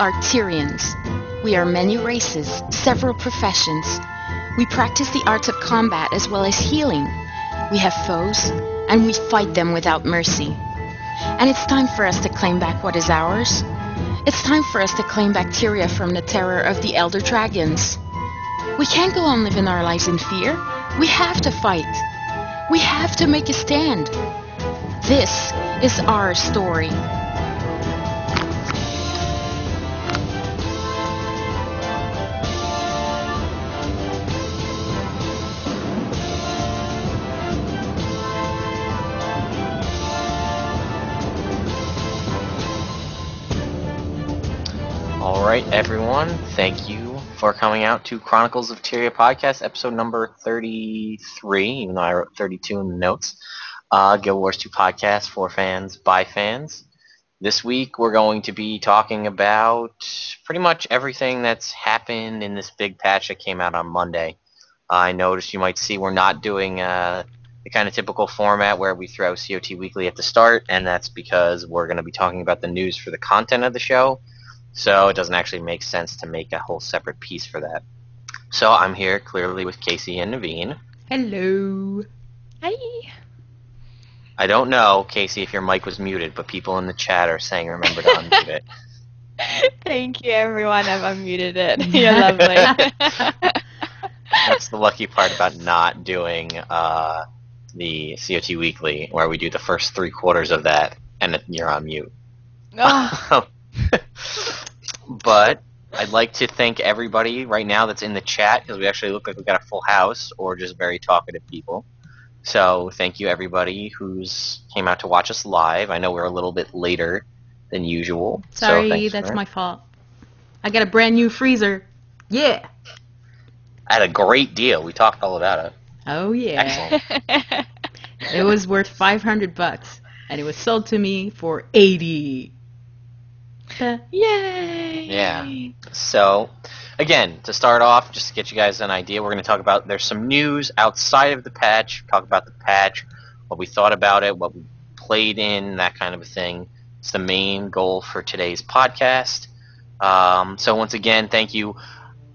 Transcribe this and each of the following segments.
are Tyrians. We are many races, several professions. We practice the arts of combat as well as healing. We have foes, and we fight them without mercy. And it's time for us to claim back what is ours. It's time for us to claim back Tyria from the terror of the Elder Dragons. We can't go on living our lives in fear. We have to fight. We have to make a stand. This is our story. Alright everyone, thank you for coming out to Chronicles of Tyria Podcast, episode number 33, even though I wrote 32 in the notes. Guild Wars 2 podcast for fans, by fans. This week we're going to be talking about pretty much everything that's happened in this big patch that came out on Monday. I noticed you might see we're not doing the kind of typical format where we throw CoT Weekly at the start, and that's because we're going to be talking about the news for the content of the show. So it doesn't actually make sense to make a whole separate piece for that. So I'm here clearly with Kaysee and Naveen. Hello. Hi. I don't know, Kaysee, if your mic was muted, but people in the chat are saying remember to unmute it. Thank you, everyone. I've unmuted it. You're lovely. That's the lucky part about not doing the CoT Weekly, where we do the first 3 quarters of that, and you're on mute. Oh. But I'd like to thank everybody right now that's in the chat, because we actually look like we got a full house, or just very talkative people. So thank you everybody who's came out to watch us live. I know we're a little bit later than usual. Sorry, that's my fault. I got a brand new freezer. Yeah. I had a great deal. We talked all about it. Oh yeah. Excellent. It was worth $500, and it was sold to me for $80. Yay! Yeah. So, again, to start off, just to get you guys an idea, we're going to talk about, there's some news outside of the patch, talk about the patch, what we thought about it, what we played in, that kind of a thing. It's the main goal for today's podcast. So once again, thank you,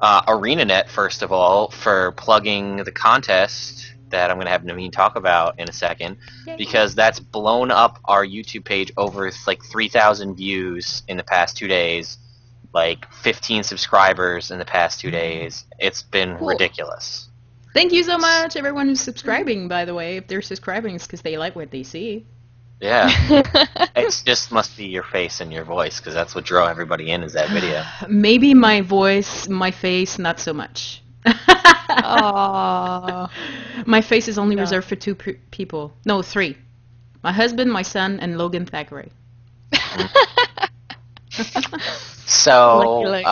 ArenaNet, first of all, for plugging the contest that I'm going to have Naveen talk about in a second, because that's blown up our YouTube page over like 3,000 views in the past 2 days, like 15 subscribers in the past 2 days. It's been ridiculous. Thank you so much, everyone who's subscribing, by the way. If they're subscribing, it's because they like what they see. Yeah. It just must be your face and your voice, because that's what drew everybody in, is that video. Maybe my voice, my face, not so much. Aww. My face is only reserved for 2 people. No, 3. My husband, my son, and Logan Thackeray. So,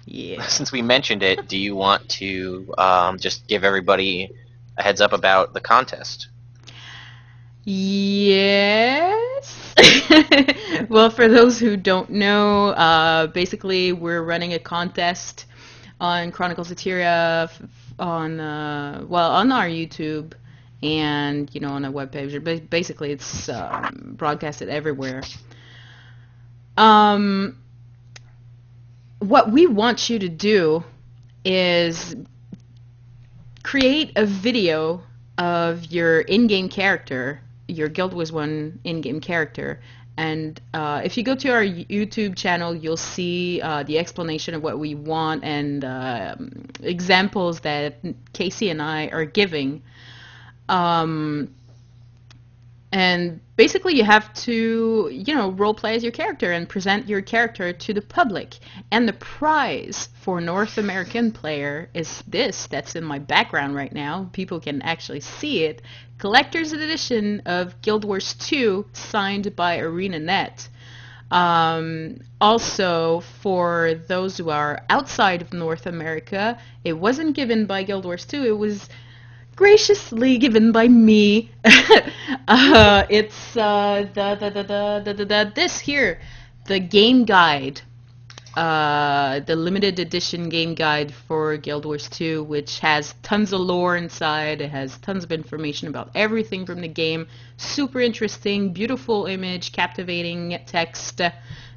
yeah. Since we mentioned it, do you want to just give everybody a heads up about the contest? Yes. Well, for those who don't know, basically we're running a contest on Chronicles of Tyria on our YouTube and on our webpage. But basically, it's broadcasted everywhere. What we want you to do is create a video of your in-game character, your Guild Wars 1 in-game character. And if you go to our YouTube channel, you'll see the explanation of what we want and examples that Kaysee and I are giving. And basically you have to, role play as your character and present your character to the public. And the prize for North American player is this, that's in my background right now. People can actually see it. Collector's Edition of Guild Wars 2, signed by ArenaNet. Also, for those who are outside of North America, it wasn't given by Guild Wars 2, it was graciously given by me. It's this here, the game guide the limited edition game guide for Guild Wars 2, which has tons of lore inside. It has tons of information about everything from the game. Super interesting, beautiful image, captivating text.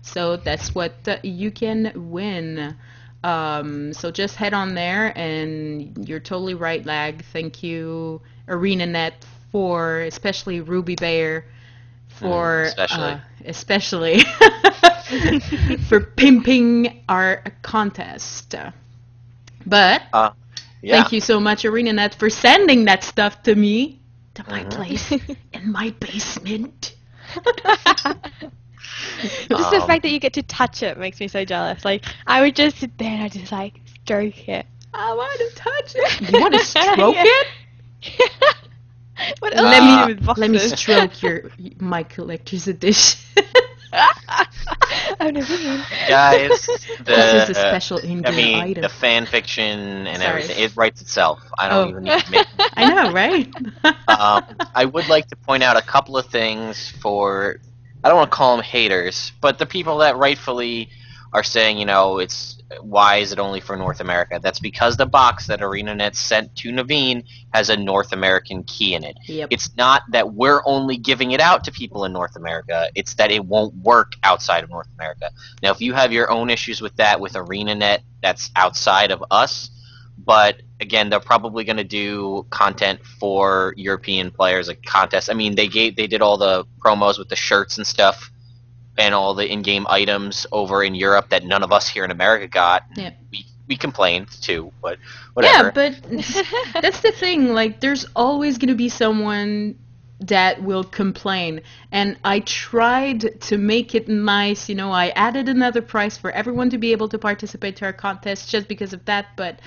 So that's what you can win. So just head on there, and you're totally right, Lag. Thank you, ArenaNet, for especially Ruby Bear, for especially for pimping our contest. But thank you so much, ArenaNet, for sending that stuff to me, to my place in my basement. Just the fact that you get to touch it makes me so jealous. Like, I would just sit there and I'd just, like, stroke it. I want to touch it. You want to stroke it? What else do you do with boxes? Let me stroke my collector's edition. I've never seen. Guys, this is a special in-game item. The fan fiction and everything, it writes itself. I don't even need to make it. I know, right? I would like to point out a couple of things for, I don't want to call them haters, but the people that rightfully are saying, why is it only for North America? That's because the box that ArenaNet sent to Naveen has a North American key in it. Yep. It's not that we're only giving it out to people in North America. It's that it won't work outside of North America. Now, if you have your own issues with that with ArenaNet, that's outside of us. But again, they're probably going to do content for European players, like contests. I mean, they did all the promos with the shirts and stuff, and all the in-game items over in Europe that none of us here in America got. Yeah. We complained too, but whatever. Yeah, but that's the thing. Like, there's always going to be someone that will complain. And I tried to make it nice. I added another price for everyone to be able to participate to our contest just because of that. But,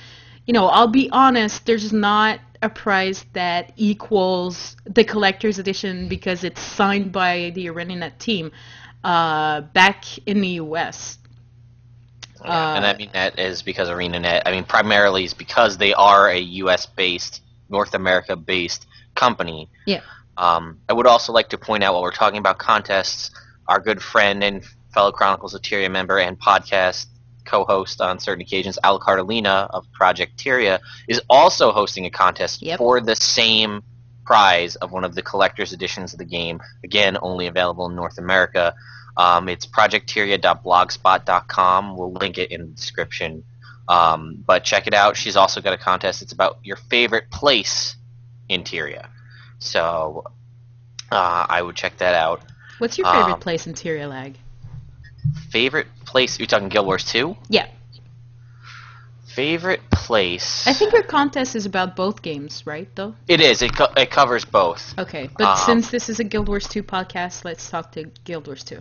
I'll be honest, there's not a price that equals the collector's edition because it's signed by the ArenaNet team. Back in the U.S. And I mean that is because ArenaNet, primarily is because they are a U.S.-based, North America-based company. Yeah. I would also like to point out, while we're talking about contests, our good friend and fellow Chronicles of Tyria member and podcast co-host on certain occasions, Al Cartolina of Project Tyria, is also hosting a contest for the same prize of one of the collector's editions of the game. Again, only available in North America. It's projecttyria.blogspot.com. We'll link it in the description. But check it out. She's also got a contest. It's about your favorite place in Tyria. So I would check that out. What's your favorite place in Tyria, Lag? Favorite place? You're talking Guild Wars 2? Yeah. Favorite place? I think your contest is about both games, right, though? It is. It covers both. Okay, but since this is a Guild Wars 2 podcast, let's talk to Guild Wars 2.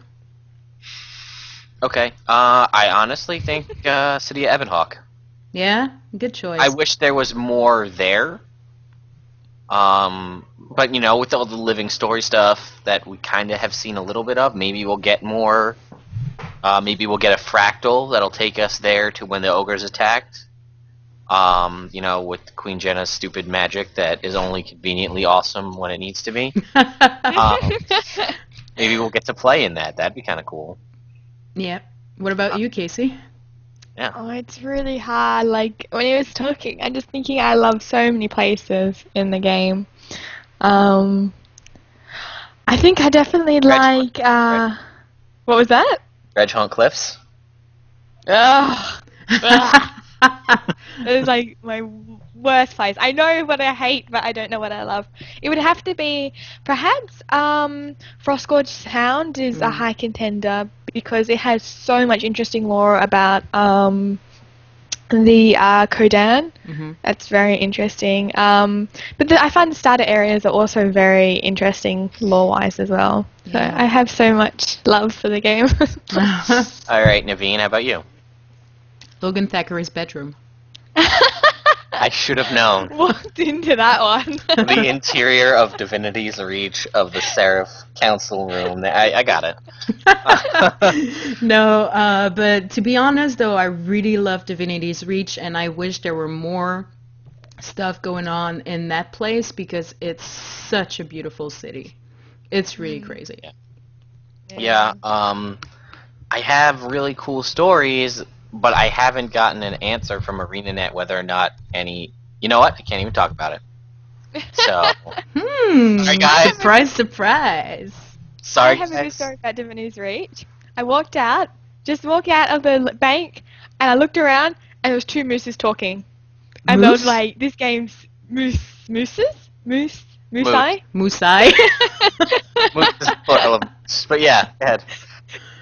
Okay. I honestly think City of Ebonhawk. Yeah? Good choice. I wish there was more there. But, with all the living story stuff that we kind of have seen a little bit of, maybe we'll get more. Maybe we'll get a fractal that'll take us there to when the ogre's attacked. With Queen Jenna's stupid magic that is only conveniently awesome when it needs to be. Maybe we'll get to play in that. That'd be kind of cool. Yeah. What about you, Kaysee? Yeah. Oh, it's really hard. Like, when he was talking, I'm just thinking I love so many places in the game. I think I definitely like, what was that? Redhunt Cliffs? Ugh. It was like my worst place. I know what I hate, but I don't know what I love. It would have to be, perhaps, Frostgorge Hound is a high contender because it has so much interesting lore about the Kodan. Mm-hmm. That's very interesting. But I find the starter areas are also very interesting lore-wise as well. So I have so much love for the game. All right, Naveen, how about you? Logan Thackeray's bedroom. I should have known. Walked into that one. The interior of Divinity's Reach of the Seraph Council room. I got it. No, but to be honest, though, I really love Divinity's Reach, and I wish there were more stuff going on in that place because it's such a beautiful city. It's really crazy. Yeah. I have really cool stories, but I haven't gotten an answer from ArenaNet whether or not any. You know what? I can't even talk about it. So, sorry guys. Surprise, surprise. Sorry, I have a good guys. story about Divinity Reach. I walked out of the bank, and I looked around, and there was 2 mooses talking. And I was Moose? like, this game's moosei? Musai? But yeah, go ahead.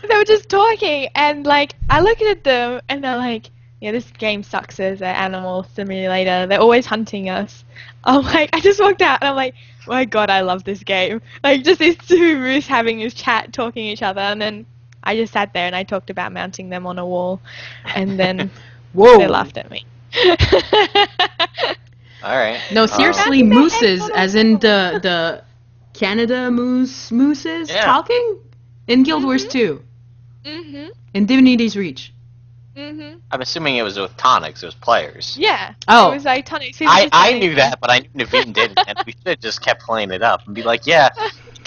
They were just talking, and like, I looked at them, and they're like, yeah, this game sucks as an animal simulator. They're always hunting us. I'm like, I just walked out, and I'm like, my god, I love this game. Like, just these 2 moose having this chat, talking to each other, and then I just sat there and I talked about mounting them on a wall, and then Whoa. they laughed at me. Alright. No, seriously, That's mooses, excellent. as in the Canada mooses Yeah. talking? In Guild Wars 2. Mhm. In Divinity's Reach. Mhm. I'm assuming it was with tonics, it was players. Yeah. Oh. It was like tonic. I knew that, but I knew Naveen didn't, and we should have just kept playing it up and be like, yeah,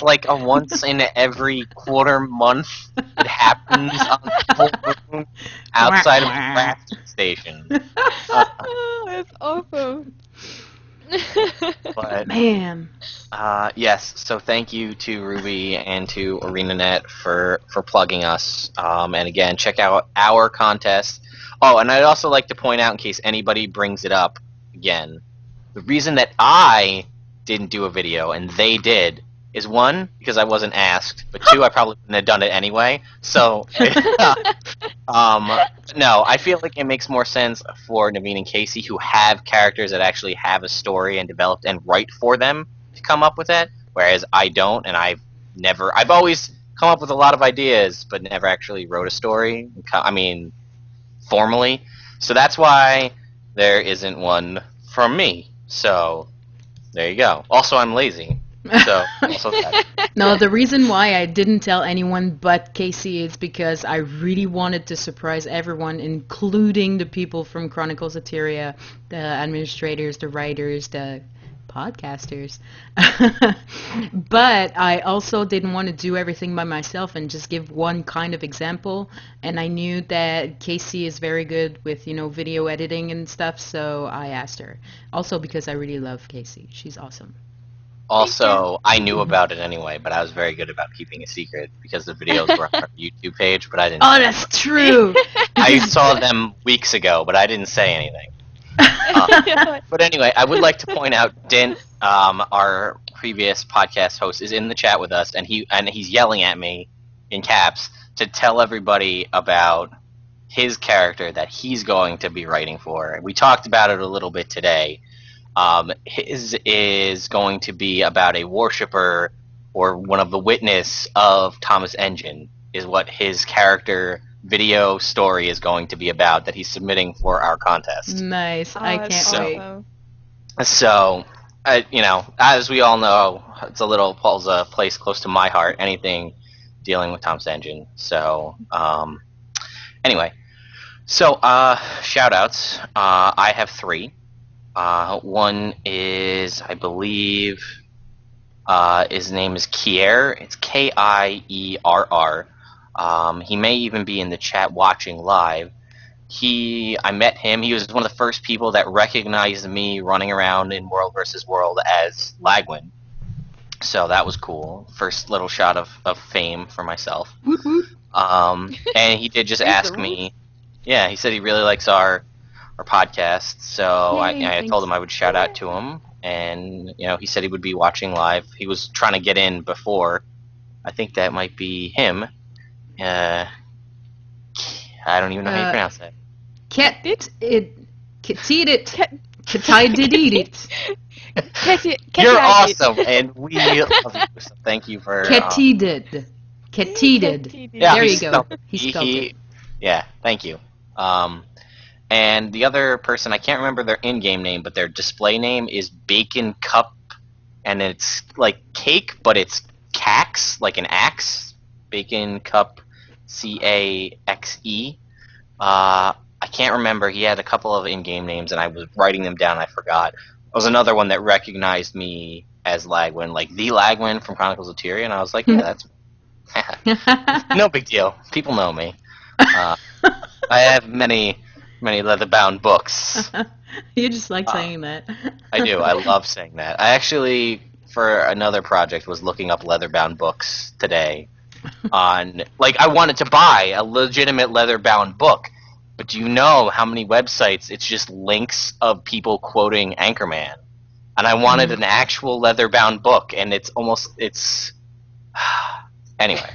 like a once in every quarter month it happens on the full moon outside of a crafting station. Oh, that's awesome. But Man. yes, so thank you to Ruby and to ArenaNet for plugging us. And again, check out our contest. Oh, and I'd also like to point out, in case anybody brings it up again, the reason that I didn't do a video and they did is 1, because I wasn't asked, but 2, I probably wouldn't have done it anyway. So, no, I feel like it makes more sense for Naveen and Kaysee, who have characters that actually have a story and developed and write for them, to come up with that, whereas I don't, and I've always come up with a lot of ideas, but never actually wrote a story, formally. So that's why there isn't one from me. So, there you go. Also, I'm lazy. So, also that. No, the reason why I didn't tell anyone but Kaysee is because I really wanted to surprise everyone, including the people from chroniclesoftyria, the administrators, the writers, the podcasters. But I also didn't want to do everything by myself and just give one kind of example. And I knew that Kaysee is very good with, video editing and stuff, so I asked her. Also because I really love Kaysee. She's awesome. Also, I knew about it anyway, but I was very good about keeping it secret because the videos were on our YouTube page, but I didn't. Oh, that's true. I saw them weeks ago, but I didn't say anything. But anyway, I would like to point out Dint, our previous podcast host, is in the chat with us, and he's yelling at me in caps to tell everybody about his character that he's going to be writing for. We talked about it a little bit today. His is going to be about a worshipper or one of the witness of Thomas Engine, is what his character video story is going to be about that he's submitting for our contest. Nice. I can't wait. So, as we all know, it's holds a place close to my heart, anything dealing with Thomas Engine. So, anyway. So, shout-outs. I have 3. One is, I believe, his name is Kierr. It's Kierr. He may even be in the chat watching live. I met him. He was one of the first people that recognized me running around in World vs. World as Lagwyn. So that was cool. First little shot of fame for myself. And he did just ask me. Yeah, he said he really likes our podcast, so I told him I would shout out to him, and he said he would be watching live. He was trying to get in before. I think that might be him. I don't even know how you pronounce that. You're awesome, and we love you. So thank you for. Ketided. Yeah, There you go. He spelled it. Yeah, thank you. And the other person, I can't remember their in-game name, but their display name is Bacon Cup, and it's like cake, but it's cax, like an axe. Bacon Cup, CAXE. I can't remember. He had a couple of in-game names, and I was writing them down. I forgot. There was another one that recognized me as Lagwyn, like the Lagwyn from Chronicles of Tyria, and I was like, yeah, No big deal. People know me. I have many leather-bound books. You just like saying that. I do. I love saying that. I actually, for another project, was looking up leather-bound books today. I wanted to buy a legitimate leather-bound book, but do you know how many websites it's just links of people quoting Anchorman? And I wanted an actual leather-bound book, and it's anyway.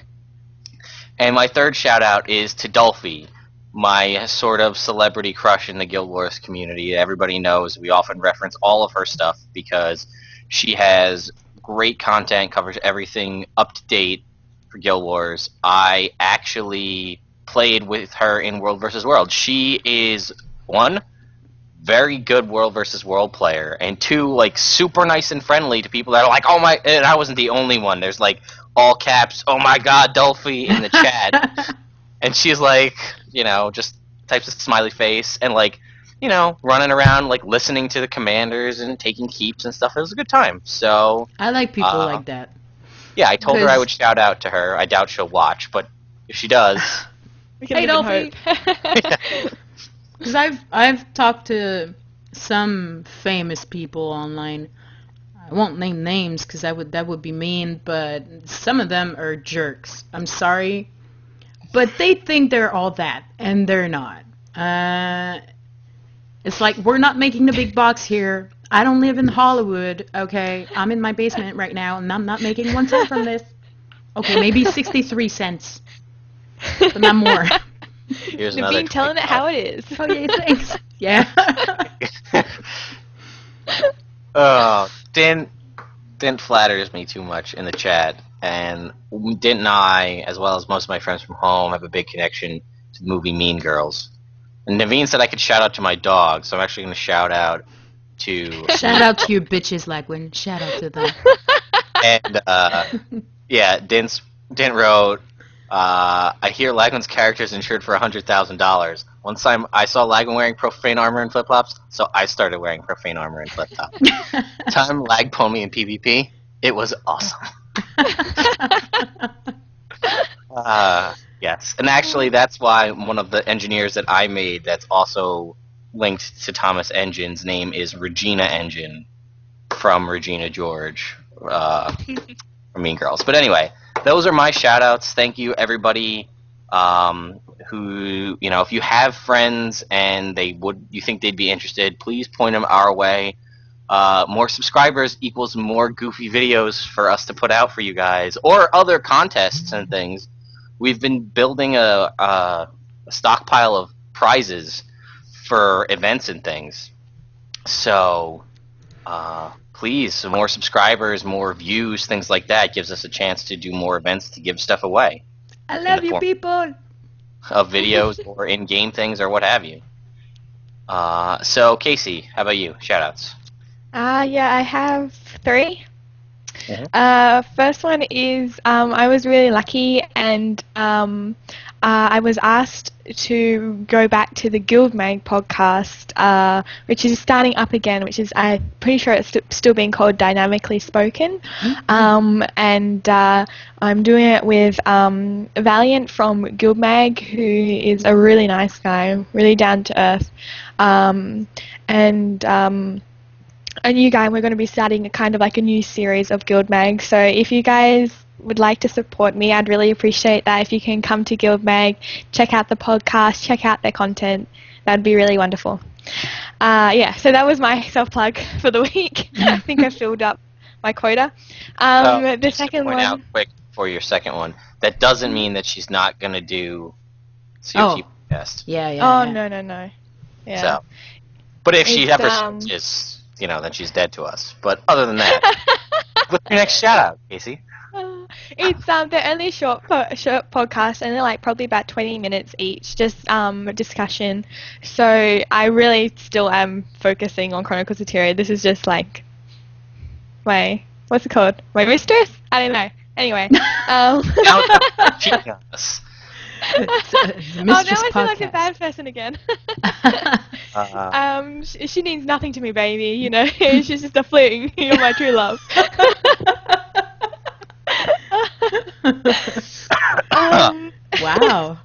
And my third shout-out is to Dolphy, my sort of celebrity crush in the Guild Wars community. Everybody knows we often reference all of her stuff because she has great content, covers everything up to date for Guild Wars. I actually played with her in World vs. World. She is, one, very good World vs. World player, and two, like, super nice and friendly to people that are like, oh my, and I wasn't the only one. There's like all caps, oh my god, Dolphy in the chat. And she's like, just types a smiley face and like, running around like listening to the commanders and taking keeps and stuff. It was a good time. So I like people like that. Yeah, I told her I would shout out to her. I doubt she'll watch, but if she does, hey Dolphy. Because I've talked to some famous people online. I won't name names because that would be mean, but some of them are jerks. I'm sorry, but they think they're all that, and they're not. It's like, we're not making the big bucks here. I don't live in Hollywood, okay? I'm in my basement right now, and I'm not making 1 cent from this. Okay, maybe 63 cents, but not more. Here's Naveen telling it how it is. Oh, yeah, thanks. Yeah. Dint flatters me too much in the chat, and Dint and I, as well as most of my friends from home, have a big connection to the movie Mean Girls. And Naveen said I could shout out to my dog, so I'm actually going to shout out to... Shout out to your bitches, Lagwyn. Shout out to them. And, yeah, Dint wrote, I hear Lagwyn's character is insured for $100,000. One time I saw Lagwyn wearing profane armor and flip-flops, so I started wearing profane armor and flip-flops. Time Lag pulled me in PvP, it was awesome. Yes, and actually that's why one of the engineers that I made that's also linked to Thomas Engine's name is Regina Engine from Regina George from Mean Girls. But anyway, those are my shout-outs. Thank you, everybody who, if you have friends and you think they'd be interested, please point them our way. More subscribers equals more goofy videos for us to put out for you guys, or other contests and things. We've been building a stockpile of prizes for events and things. So, please, some more subscribers, more views, things like that gives us a chance to do more events to give stuff away. I love you, people. Of videos or in-game things or what have you. So, Kaysee, how about you? Shoutouts. Yeah, I have 3. Mm-hmm. First one is I was really lucky, and I was asked to go back to the Guildmag podcast, which is starting up again, which is, I'm pretty sure it's still being called Dynamically Spoken. Mm-hmm. And I'm doing it with Valiant from Guildmag, who is a really nice guy, really down to earth. A new guy, and we're going to be starting kind of like a new series of Guildmag. So if you guys would like to support me, I'd really appreciate that. If you can come to Guildmag, check out the podcast, check out their content, that'd be really wonderful. Yeah, so that was my self-plug for the week. I think I filled up my quota. The second one... out quick for your second one, that doesn't mean that she's not going to do CoT Podcast. Yeah. Oh, no. Yeah. So, but if she ever switches... then she's dead to us. But other than that, what's your next shout-out, Kaysee? It's they're only short podcasts, and they're like probably about 20 minutes each, just discussion. So I really still am focusing on Chroniclesoftyria. This is just like what's it called? My mistress? I don't know. Anyway. Cheating on us. Now I feel like a bad person again. She means nothing to me, baby. She's just a fling. You're my true love. Wow.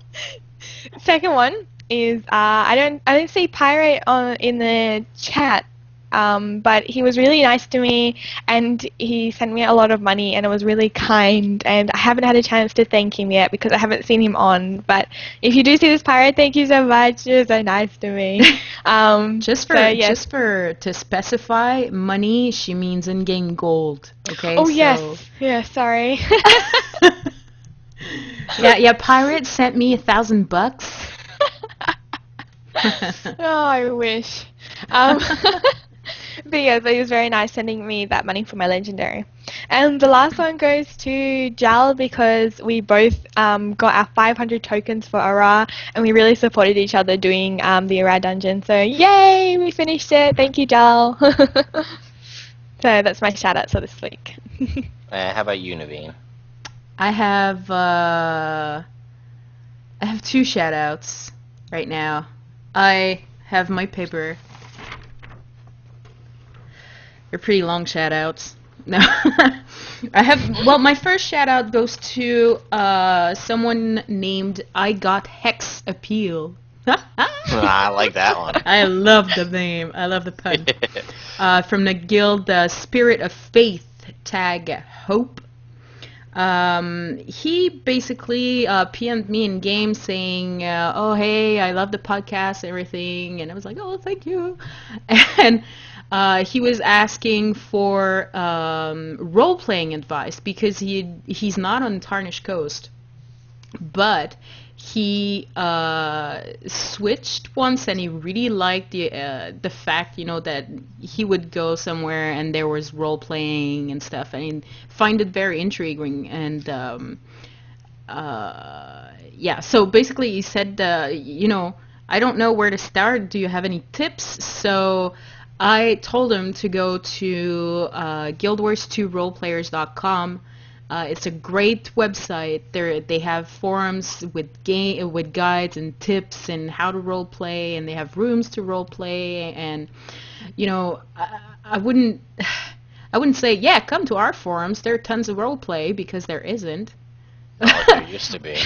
Second one is I don't see Pirate in the chat, but he was really nice to me, and he sent me a lot of money, and it was really kind, and I haven't had a chance to thank him yet because I haven't seen him on. But if you do see this, Pirate, thank you so much. You're so nice to me. To specify, money, she means in-game gold. Okay. Oh so. yes. Yeah. Sorry. Yeah. Pirate sent me $1,000. Oh, I wish. But yeah, so he was very nice sending me that money for my legendary. And the last one goes to Jal because we both got our 500 tokens for Ara, and we really supported each other doing the Ara dungeon. So yay, we finished it. Thank you, Jal. So that's my shout outs for this week. How about you, Naveen? I have 2 shout outs right now. I have my paper. They're pretty long shout outs. No. My first shout out goes to someone named I Got Hex Appeal. I like that one. I love the name. I love the pun. From the guild Spirit of Faith tag Hope. He basically PM'd me in game saying, oh, hey, I love the podcast and everything. And I was like, oh, thank you. And he was asking for role-playing advice because he's not on Tarnished Coast. But he switched once, and he really liked the fact, that he would go somewhere and there was role playing and stuff, and he find it very intriguing. And so basically he said, I don't know where to start. Do you have any tips? So I told him to go to guildwars2roleplayers.com. It's a great website. They have forums with guides and tips and how to role play, and they have rooms to role play. And I wouldn't say, yeah, come to our forums. There are tons of role play, because there isn't. Oh, there used to be.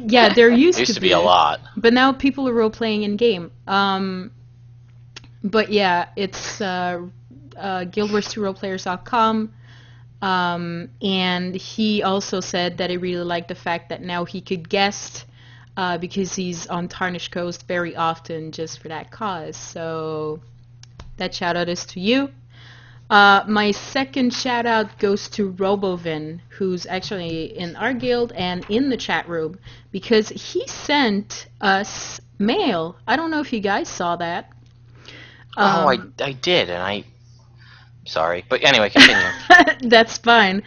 Yeah, there used to be a lot. But now people are role playing in game. But yeah, it's guildwars2roleplayers.com. And he also said that he really liked the fact that now he could guest because he's on Tarnished Coast very often just for that cause. So that shout out is to you. My second shout out goes to Robovyn, who's actually in our guild and in the chat room, because he sent us mail. I don't know if you guys saw that. I did, and sorry, but anyway, continue. That's fine.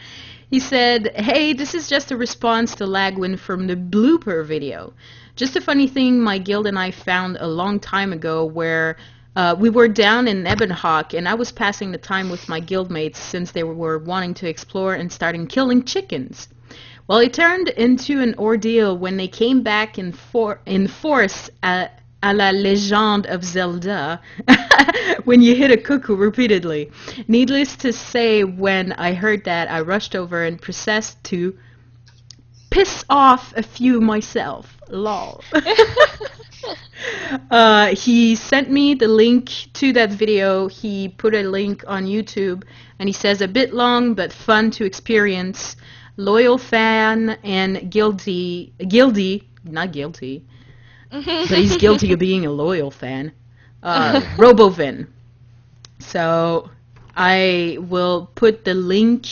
He said, hey, this is just a response to Lagwyn from the blooper video. Just a funny thing my guild and I found a long time ago where we were down in Ebonhawk, and I was passing the time with my guildmates since they were wanting to explore and starting killing chickens. Well, it turned into an ordeal when they came back in force à la Legend of Zelda, when you hit a cuckoo repeatedly. Needless to say, when I heard that, I rushed over and proceeded to piss off a few myself. Lol. He sent me the link to that video. He put a link on YouTube, and he says, a bit long but fun to experience. Loyal fan and guilty, not guilty, but he's guilty of being a loyal fan. Robovyn. So I will put the link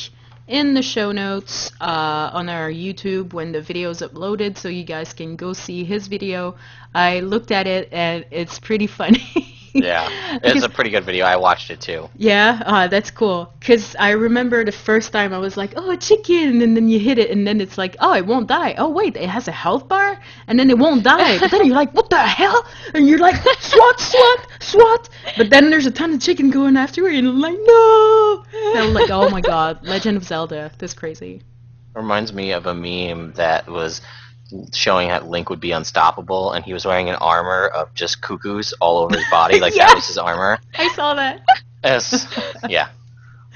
in the show notes on our YouTube when the video is uploaded, so you guys can go see his video. I looked at it, and it's pretty funny. Yeah, it's a pretty good video. I watched it too. Yeah, that's cool. Because I remember the first time I was like, oh, a chicken, and then you hit it, and then it's like, oh, it won't die. Oh, wait, it has a health bar, and then it won't die. But then you're like, what the hell? And you're like, swat, swat, swat. But then there's a ton of chicken going after it, and I'm like, no. And I'm like, oh my god, Legend of Zelda. That's crazy. Reminds me of a meme that was showing that Link would be unstoppable, and he was wearing an armor of just cuckoos all over his body, like Yeah. that was his armor. I saw that. Yeah.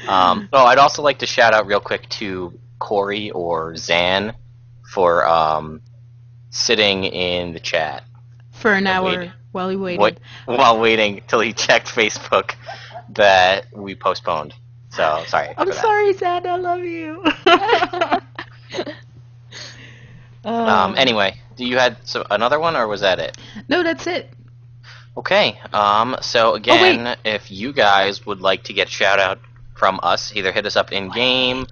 I'd also like to shout out real quick to Corey or Zan for sitting in the chat For an hour waited. while he waited. While waiting till he checked Facebook that we postponed. So sorry. I'm for that. sorry, Zan. I love you. Anyway, do you had another one, or was that it? No, that's it. Okay. So again, if you guys would like to get a shout out from us, either hit us up in game.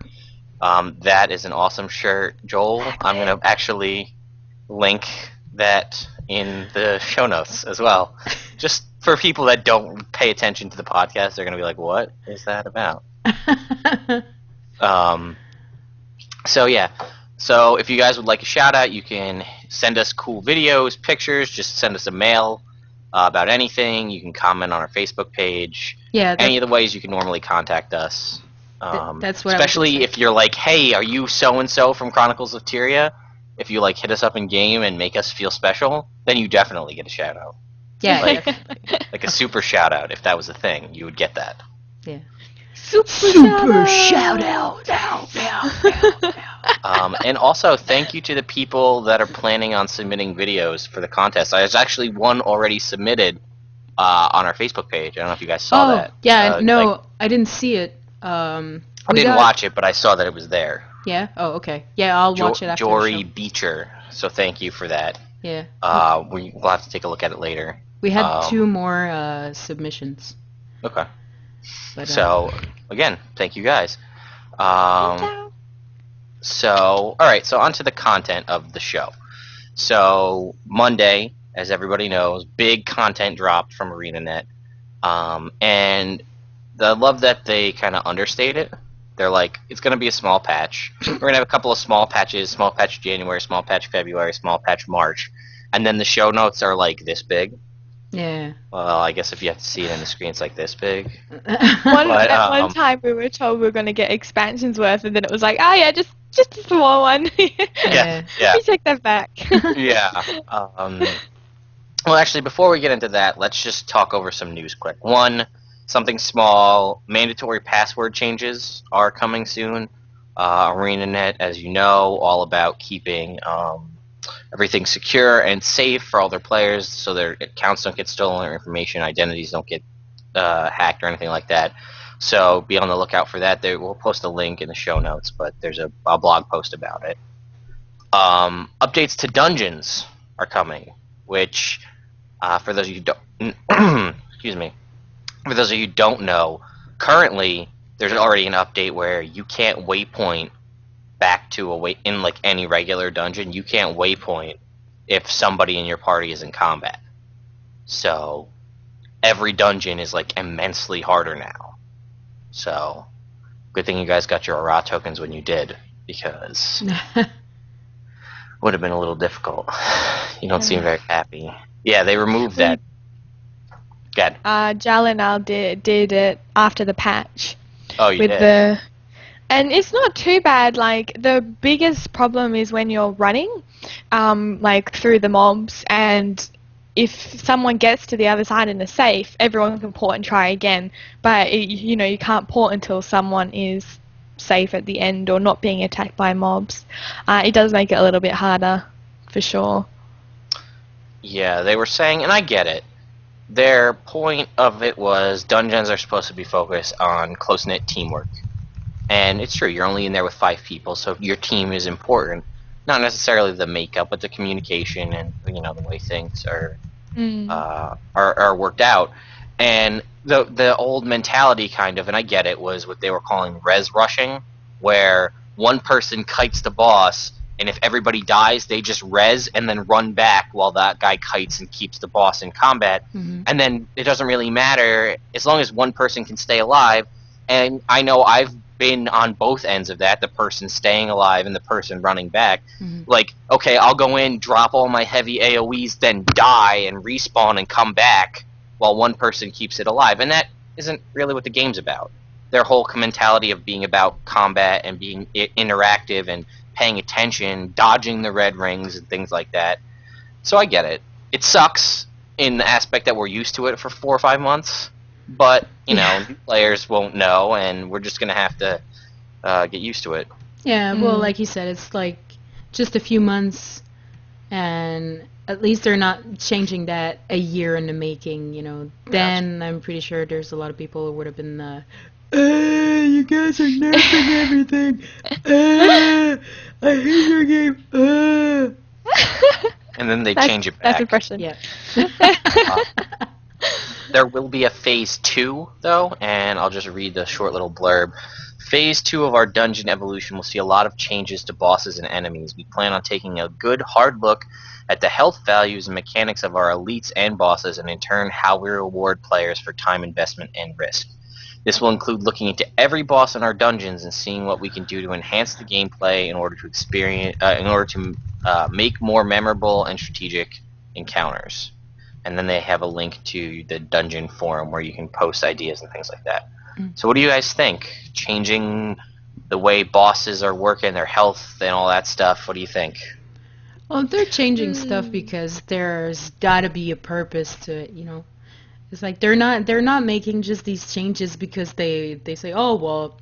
That is an awesome shirt, Joel. I'm gonna actually link that in the show notes as well. Just for people that don't pay attention to the podcast, they're gonna be like, "What is that about?" So yeah. So if you guys would like a shout out, you can send us cool videos, pictures. Just send us a mail about anything. You can comment on our Facebook page. Yeah. Any of the ways you can normally contact us. That's what. Especially if you're like, hey, are you so and so from Chronicles of Tyria? If you like hit us up in game and make us feel special, then you definitely get a shout out. Yeah. Like a super shout out. If that was a thing, you would get that. Yeah. Super shout out. And also, thank you to the people that are planning on submitting videos for the contest. There's actually one already submitted on our Facebook page. I don't know if you guys saw that. Yeah, no, I didn't see it. I didn't watch it, but I saw that it was there. Yeah? Oh, okay. Yeah, I'll watch it after Jory the show. Beecher. So thank you for that. Yeah. We'll have to take a look at it later. We had 2 more submissions. Okay. But, So, again, thank you guys. So, alright, so onto the content of the show. So, Monday, as everybody knows, big content dropped from ArenaNet. And I love that they kind of understate it. They're like, it's going to be a small patch. We're going to have a couple of small patches, small patch January, small patch February, small patch March. And then the show notes are like this big. Yeah. Well, I guess if you have to see it on the screen, it's like this big. One time we were told we were going to get expansions worth, and then it was like, oh yeah, just a small one. Yeah. We take that back. Yeah. Well, actually, before we get into that, let's just talk over some news quick. One, something small, mandatory password changes are coming soon. ArenaNet, as you know, all about keeping everything secure and safe for all their players so their accounts don't get stolen, their information, identities don't get hacked or anything like that. So be on the lookout for that. We'll post a link in the show notes, but there's a blog post about it. Updates to dungeons are coming, which for those of you who don't excuse me, for those of you who don't know, currently there's already an update where you can't waypoint back to in like any regular dungeon. You can't waypoint if somebody in your party is in combat. So every dungeon is like immensely harder now. So good thing you guys got your Aura tokens when you did, because would have been a little difficult. You don't seem very happy. Yeah, they removed that. Good. Jal and I did it after the patch. Oh, you did? And it's not too bad. Like, the biggest problem is when you're running, like, through the mobs, and if someone gets to the other side and is safe, everyone can port and try again. But, you can't port until someone is safe at the end or not being attacked by mobs. It does make it a little bit harder, for sure. Yeah, they were saying, and I get it, their point of it was dungeons are supposed to be focused on close-knit teamwork. And it's true, you're only in there with 5 people, so your team is important. Not necessarily the makeup, but the communication and the way things are worked out. And the old mentality kind of, and I get it, was what they were calling res rushing, where one person kites the boss, and if everybody dies, they just res and then run back while that guy kites and keeps the boss in combat. Mm-hmm. And then it doesn't really matter as long as one person can stay alive. And I know I've been on both ends of that, the person staying alive and the person running back. Mm-hmm. Like, okay, I'll go in, drop all my heavy AoEs, then die and respawn and come back while one person keeps it alive. And that isn't really what the game's about. Their whole mentality of being about combat and being interactive and paying attention, dodging the red rings and things like that. So I get it. It sucks in the aspect that we're used to it for 4 or 5 months, but, players won't know, and we're just going to have to get used to it. Yeah, well, like you said, it's like just a few months, and at least they're not changing that a year in the making, you know. Then I'm pretty sure there's a lot of people who would have been, you guys are nerfing everything. I hate your game. And then they change it back. That's impression. Yeah. There will be a Phase 2, though, and I'll just read the short little blurb. Phase 2 of our dungeon evolution will see a lot of changes to bosses and enemies. We plan on taking a good, hard look at the health values and mechanics of our elites and bosses, and in turn, how we reward players for time investment and risk. This will include looking into every boss in our dungeons and seeing what we can do to enhance the gameplay in order to make more memorable and strategic encounters. And then they have a link to the dungeon forum where you can post ideas and things like that. So what do you guys think? Changing the way bosses are working, their health and all that stuff, what do you think? Well, they're changing stuff because there's got to be a purpose to it, you know. It's like they're not making just these changes because they say, oh, well,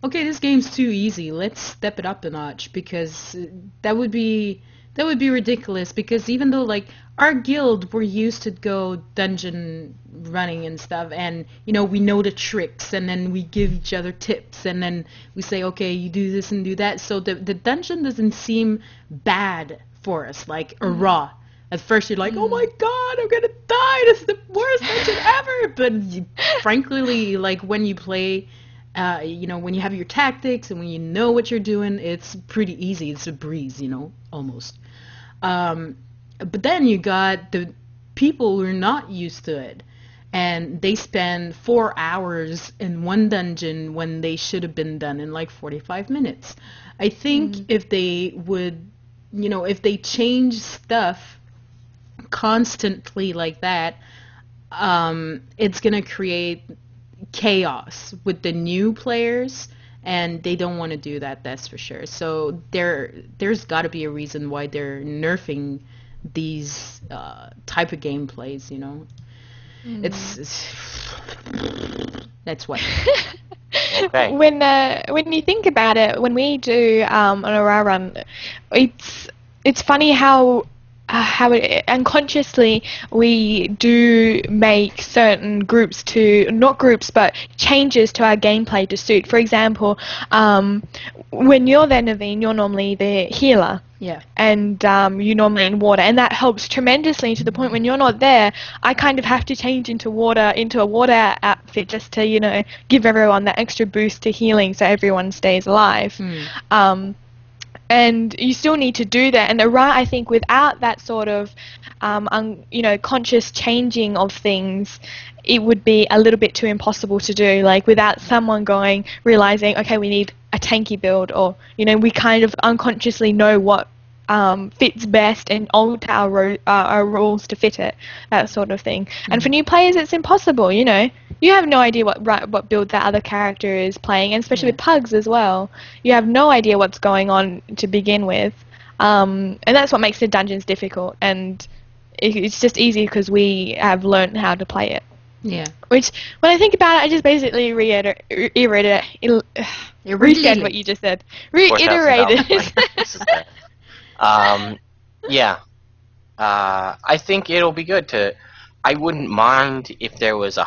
okay, this game's too easy. Let's step it up a notch, because that would be ridiculous, because even though, like, our guild, we're used to go dungeon running and stuff, and, you know, we know the tricks, and then we give each other tips, and then we say, okay, you do this and do that. So the dungeon doesn't seem bad for us, like, raw. At first you're like, oh my god, I'm gonna die, this is the worst dungeon ever! But frankly, like, when you play, you know, when you have your tactics and when you know what you're doing, it's pretty easy. It's a breeze, you know, almost. But then you got the people who are not used to it, and they spend 4 hours in one dungeon when they should have been done in like 45 minutes. I think if they would, you know, if they change stuff constantly like that, it's gonna create chaos with the new players, and they don't want to do that, that's for sure. So there's got to be a reason why they're nerfing these type of gameplays, you know. It's that's what. Okay. When you think about it, when we do on a raw run, it's funny how unconsciously we do make certain groups not groups, but changes to our gameplay to suit. For example, when you're there, Naveen, you're normally the healer. Yeah. And you're normally in water, and that helps tremendously, to the point when you're not there, I kind of have to change into a water outfit just to, you know, give everyone that extra boost to healing so everyone stays alive. And you still need to do that. And I think without that sort of, you know, conscious changing of things, it would be a little bit too impossible to do. Like, without someone realizing, okay, we need a tanky build, or, you know, we kind of unconsciously know what fits best and alter our rules to fit it, that sort of thing. And for new players, it's impossible, you know. You have no idea what build that other character is playing, and especially with pugs as well. You have no idea what's going on to begin with. And that's what makes the dungeons difficult. And it's just easy because we have learned how to play it. Yeah. Which, when I think about it, I just basically reiterated what you just said. Reiterated. Yeah. I think it'll be good to... I wouldn't mind if there was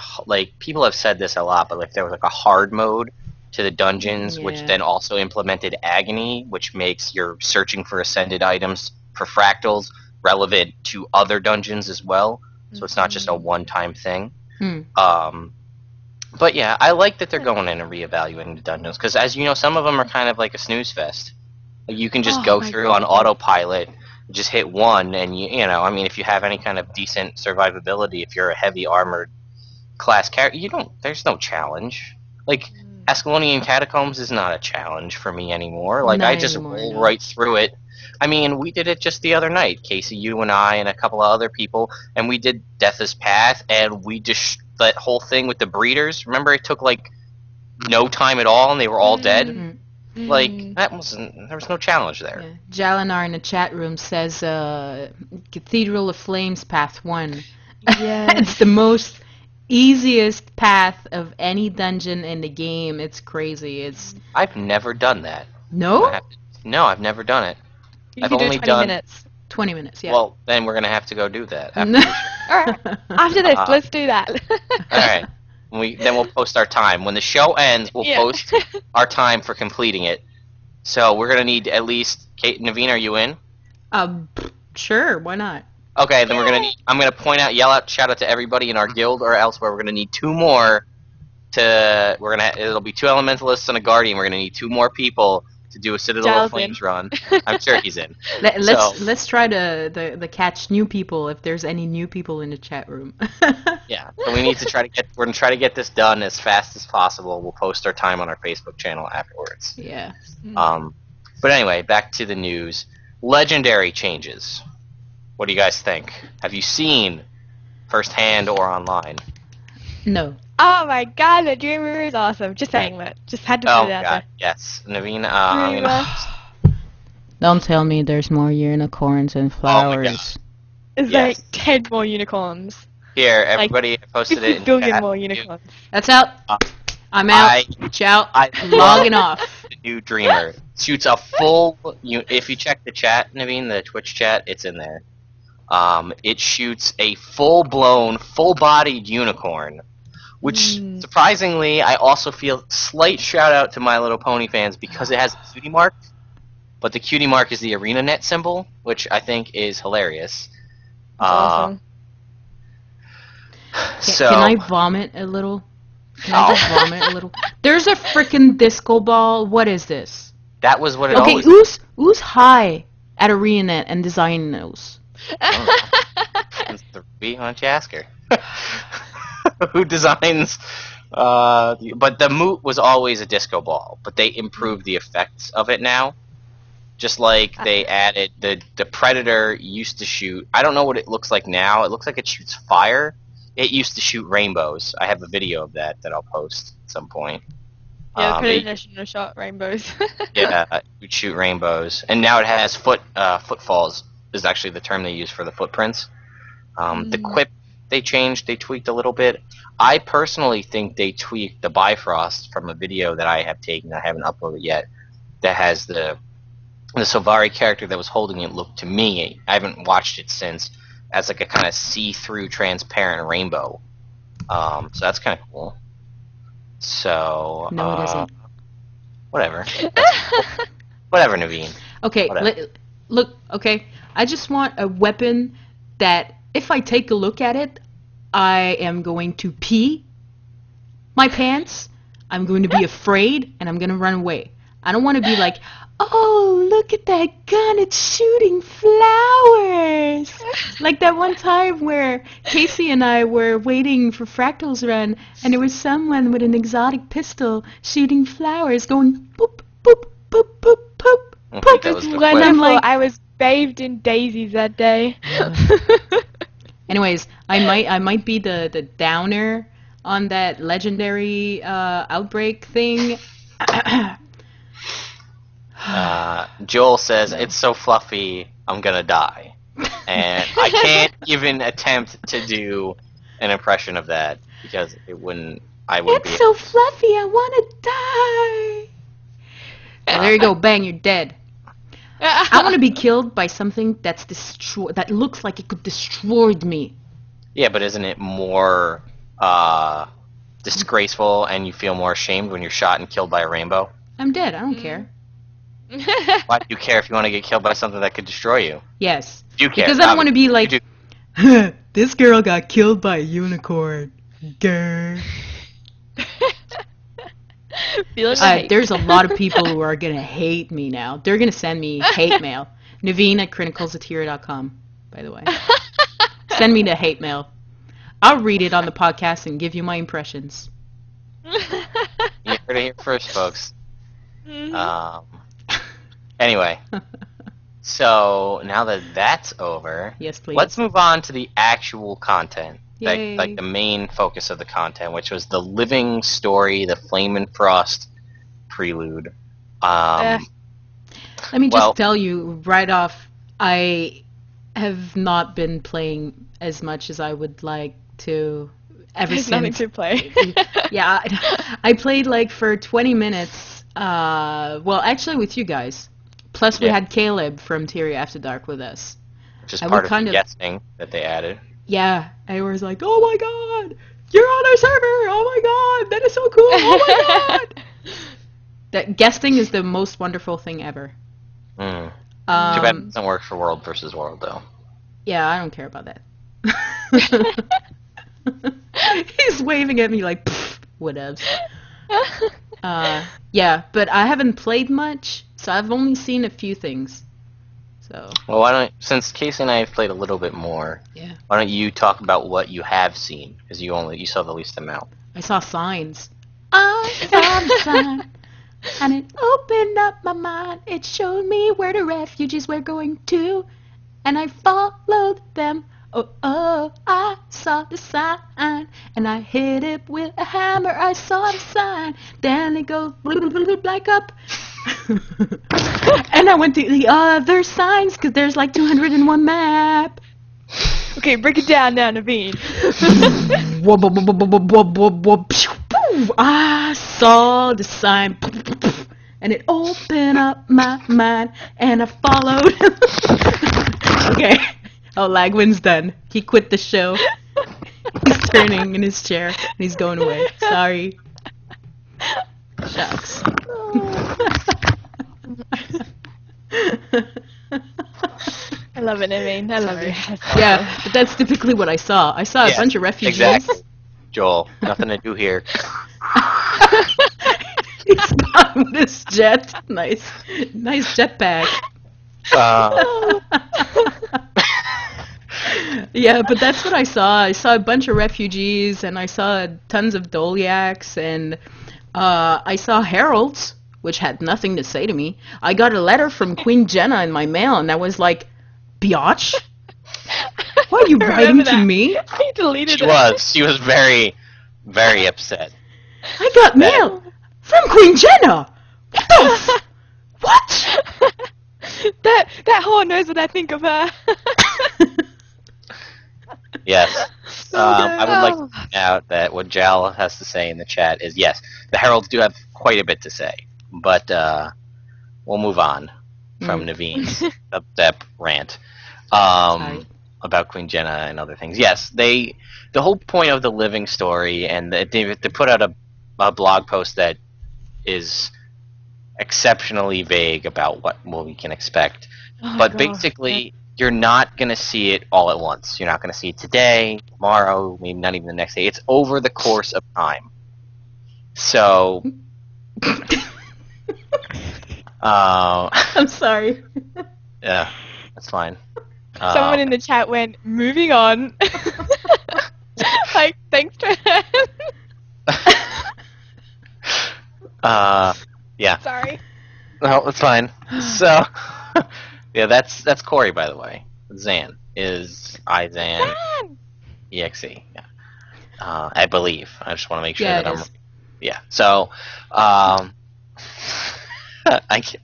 people have said this a lot, but if there was like a hard mode to the dungeons, which then also implemented agony, which makes your searching for ascended items for fractals relevant to other dungeons as well. So it's not just a one-time thing. But yeah, I like that they're going in and reevaluating the dungeons, because as you know, some of them are kind of like a snooze fest. Like, you can just go through on autopilot, just hit one, and you know, I mean, if you have any kind of decent survivability, if you're a heavy armored class character, there's no challenge. Like, Ascalonian Catacombs is not a challenge for me anymore. Like, I just roll right through it. I mean, we did it just the other night, Kaysee, you and I and a couple of other people, and we did Death's Path, and we just, that whole thing with the breeders, remember it took like no time at all and they were all dead? Like, there was no challenge there. Yeah. Jalinar in the chat room says Cathedral of Flames Path 1. Yeah. It's the most easiest path of any dungeon in the game. It's crazy. I've never done that. No? No, I've never done it. You I've can do only 20 done- minutes. 20 minutes, yeah. Well, then we're going to have to go do that. All right. After this, let's do that. Alright. Then we'll post our time. When the show ends, we'll post our time for completing it. So we're going to need at least... Naveen, are you in? Sure, why not? Okay, then I'm going to yell out, shout out to everybody in our guild or elsewhere. We're going to need 2 more it'll be 2 elementalists and a guardian. We're going to need 2 more people to do a Citadel of Flames run. I'm sure he's in. Let's try to catch new people if there's any new people in the chat room. Yeah, so we're going to try to get this done as fast as possible. We'll post our time on our Facebook channel afterwards. Yeah. But anyway, back to the news. Legendary changes. What do you guys think? Have you seen firsthand or online? No. Oh my god, the Dreamer is awesome. Just saying that. Just had to put it out there. Yes. Naveen, I'm Dreamer. Don't tell me there's more unicorns and flowers. It's like 10 more unicorns. Here, everybody posted it. 50 billion more unicorns. That's out. I'm out. Ciao. Logging off. The new Dreamer shoots a full... If you check the chat, Naveen, the Twitch chat, it's in there. It shoots a full-blown, full-bodied unicorn. Which, surprisingly, I also feel slight shout-out to My Little Pony fans because it has a cutie mark. But the cutie mark is the ArenaNet symbol, which I think is hilarious. Awesome. Can I vomit a little? Can I just vomit a little? There's a freaking disco ball. What is this? That was what it always... Okay, who's high at ArenaNet and designing those? Why don't you ask her? Who designs... but the Moot was always a disco ball, but they improved the effects of it now. Just like they added... The Predator used to shoot... I don't know what it looks like now. It looks like it shoots fire. It used to shoot rainbows. I have a video of that I'll post at some point. Yeah, the Predator shouldn't have shot rainbows. Yeah, it would shoot rainbows. And now it has footfalls is actually the term they use for the footprints. The quip they tweaked a little bit. I personally think they tweaked the Bifrost from a video that I have taken. I haven't uploaded yet. That has the Sylvari character that was holding it look to me. I haven't watched it since as like a kind of see-through transparent rainbow. So that's kind of cool. So no, it isn't. Whatever. Whatever, Naveen. Okay, look. Okay, I just want a weapon that, if I take a look at it, I am going to pee my pants. I'm going to be afraid, and I'm going to run away. I don't want to be like, oh, look at that gun, it's shooting flowers. Like that one time where Kaysee and I were waiting for Fractal's run, and there was someone with an exotic pistol shooting flowers going boop, boop, boop, boop, boop, boop. That was the Wonderful. I'm like, I was bathed in daisies that day. Anyways, I might be the downer on that legendary outbreak thing. Joel says, it's so fluffy, I'm gonna die. And I can't even attempt to do an impression of that because I wouldn't It's so fluffy, I want to die. There you go, bang, you're dead. I want to be killed by something that looks like it could destroy me. Yeah, but isn't it more disgraceful and you feel more ashamed when you're shot and killed by a rainbow? I'm dead, I don't care. Why do you care if you want to get killed by something that could destroy you? Yes. You care. Because I don't want to be like, this girl got killed by a unicorn. Grr. There's a lot of people who are going to hate me now. They're going to send me hate mail. Naveen at chroniclesoftyria.com, by the way. Send me the hate mail. I'll read it on the podcast and give you my impressions. You heard it here first, folks. Anyway, so now that that's over, yes, please. Let's move on to the actual content, Yay. like the main focus of the content, which was the living story, the Flame and Frost Prelude. Let me just tell you right off, I have not been playing as much as I would like to ever There's since. nothing to play. Yeah, I played like for 20 minutes Well, actually, with you guys. Plus, we Yeah. had Caleb from Tyria After Dark with us. Which is And part we of kind the of- guessing that they added. Yeah, and we was like, "Oh my god, you're on our server! Oh my god, that is so cool! Oh my god!" That guesting is the most wonderful thing ever. Mm. Too bad it Um, doesn't work for World versus World, though. yeah, I don't care about that. He's waving at me like, "Pfft, whatevs." Yeah, but I haven't played much, so I've only seen a few things. So Well, why don't, since Kaysee and I have played a little bit more, yeah, why don't you talk about what you have seen? Because you saw the least amount. I saw signs. I saw the sign, and it opened up my mind. It showed me where the refugees were going to, and I followed them. Oh, I saw the sign, and I hit it with a hammer. I saw the sign, then it goes black up. And I went to the other signs, because there's like 201 map. Okay, break it down now, Naveen. I saw the sign, and it opened up my mind, and I followed. Okay. Oh, Lagwyn's done. He quit the show. He's turning in his chair, and he's going away. Sorry. Shucks. I love it, Naveen. I love you. Yeah, but that's typically what I saw. I saw a bunch of refugees. Exactly. Joel, nothing to do here. He's gone with his jet. Nice jetpack. Yeah, but that's what I saw. I saw a bunch of refugees, and I saw tons of Doliacs, and I saw heralds, which had nothing to say to me. I got a letter from Queen Jenna in my mail, and I was like, "Biatch? What are you writing to me?" I deleted She it. She was very, very upset. I got mail from Queen Jenna. What the what? That whore knows what I think of her. Yes. I would like to good. point out that what Jal has to say in the chat is, yes, the heralds do have quite a bit to say, but we'll move on from Naveen's up-step rant about Queen Jenna and other things. Yes, the whole point of the living story, and they put out a blog post that is exceptionally vague about what we can expect. Oh, But God. basically, you're not going to see it all at once. You're not going to see it today, tomorrow, maybe not even the next day. It's over the course of time. So, I'm sorry. yeah, that's fine. Someone in the chat went, moving on. Like, thanks to him. Yeah. Sorry. No, it's fine. So, yeah, that's Corey, by the way. Zan is Izan EXE. Yeah. I believe. I just want to make sure Yeah, that it I'm. is. Yeah. So, I can't.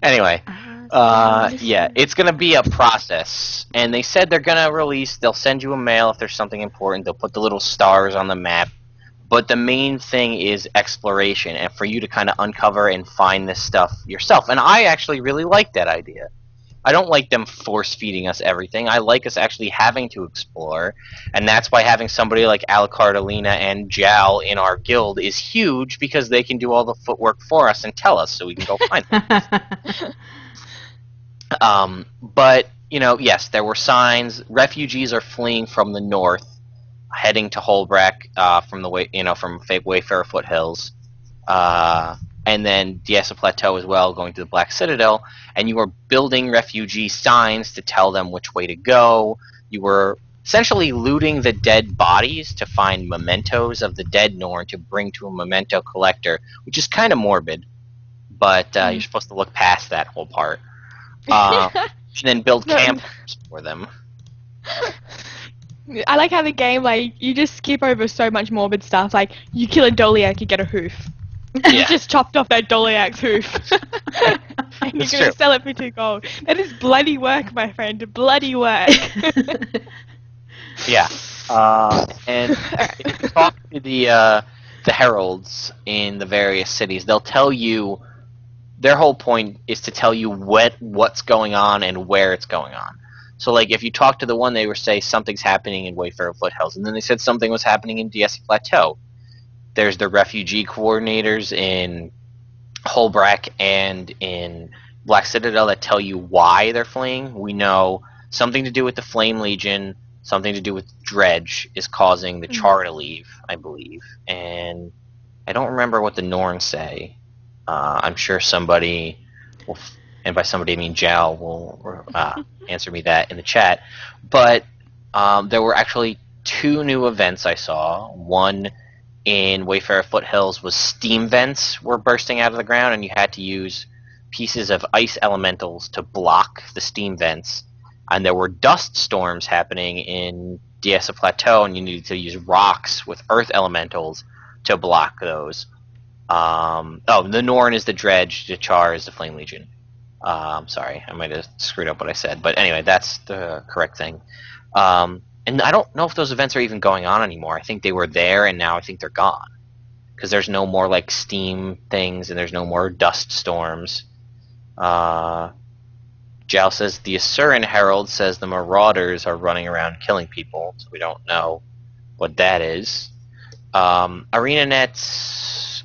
Anyway, yeah, it's gonna be a process, and they said they're gonna release. They'll send you a mail if there's something important. They'll put the little stars on the map. But the main thing is exploration, and for you to kind of uncover and find this stuff yourself. And I actually really like that idea. I don't like them force-feeding us everything. I like us actually having to explore, and that's why having somebody like Alucardalina and Jal in our guild is huge, because they can do all the footwork for us and tell us so we can go find them. But, yes, there were signs. Refugees are fleeing from the north, heading to Holbrack from Wayfarer Foothills, and then Diesa Plateau as well, going to the Black Citadel. And you were building refugee signs to tell them which way to go. You were essentially looting the dead bodies to find mementos of the dead Norn to bring to a memento collector, which is kind of morbid, but you're supposed to look past that whole part. And then build camps for them. I like how the game, like, you just skip over so much morbid stuff. Like, you kill a Doliac, you get a hoof. You Yeah. just chopped off that Doliac's hoof. And you're It's going true. to sell it for 2 gold. That is bloody work, my friend. Bloody work. Yeah. And if you talk to the heralds in the various cities, they'll tell you, their whole point is to tell you what's going on and where it's going on. So, like, if you talk to the one, they would say something's happening in Wayfarer Foothills, and then they said something was happening in Diessa Plateau. There's the refugee coordinators in Holbrack and in Black Citadel that tell you why they're fleeing. We know something to do with the Flame Legion, something to do with Dredge is causing the Char to leave, I believe. And I don't remember what the Norns say. I'm sure somebody will, and by somebody I mean Jal, will answer me that in the chat. But there were actually 2 new events I saw. One in Wayfarer Foothills was steam vents were bursting out of the ground, and you had to use pieces of ice elementals to block the steam vents. And there were dust storms happening in Diessa Plateau, and you needed to use rocks with earth elementals to block those. The Norn is the Dredge, the Char is the Flame Legion. Sorry, I might have screwed up what I said, but anyway, that's the correct thing. And I don't know if those events are even going on anymore. I think they were there, and now I think they're gone. Because there's no more, like, steam things, and there's no more dust storms. Jal says, the Asuran Herald says the Marauders are running around killing people, so we don't know what that is. ArenaNet's,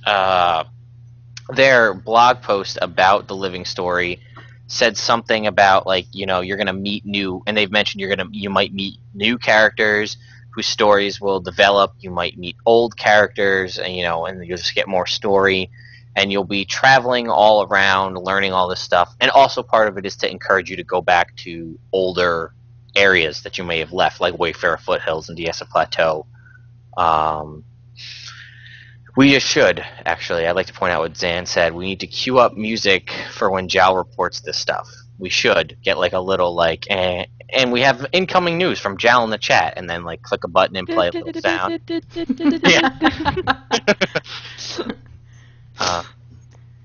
their blog post about the Living Story said something about, like, you know, you're going to meet new, and they've mentioned you might meet new characters whose stories will develop. You might meet old characters, and and you'll just get more story, and you'll be traveling all around, learning all this stuff. And also part of it is to encourage you to go back to older areas that you may have left, like Wayfarer Foothills and Diessa Plateau. We just should, actually. I'd like to point out what Zan said. We need to queue up music for when Jal reports this stuff. We should get, like, a little, like, and we have incoming news from Jal in the chat, and then, like, click a button and play a little sound.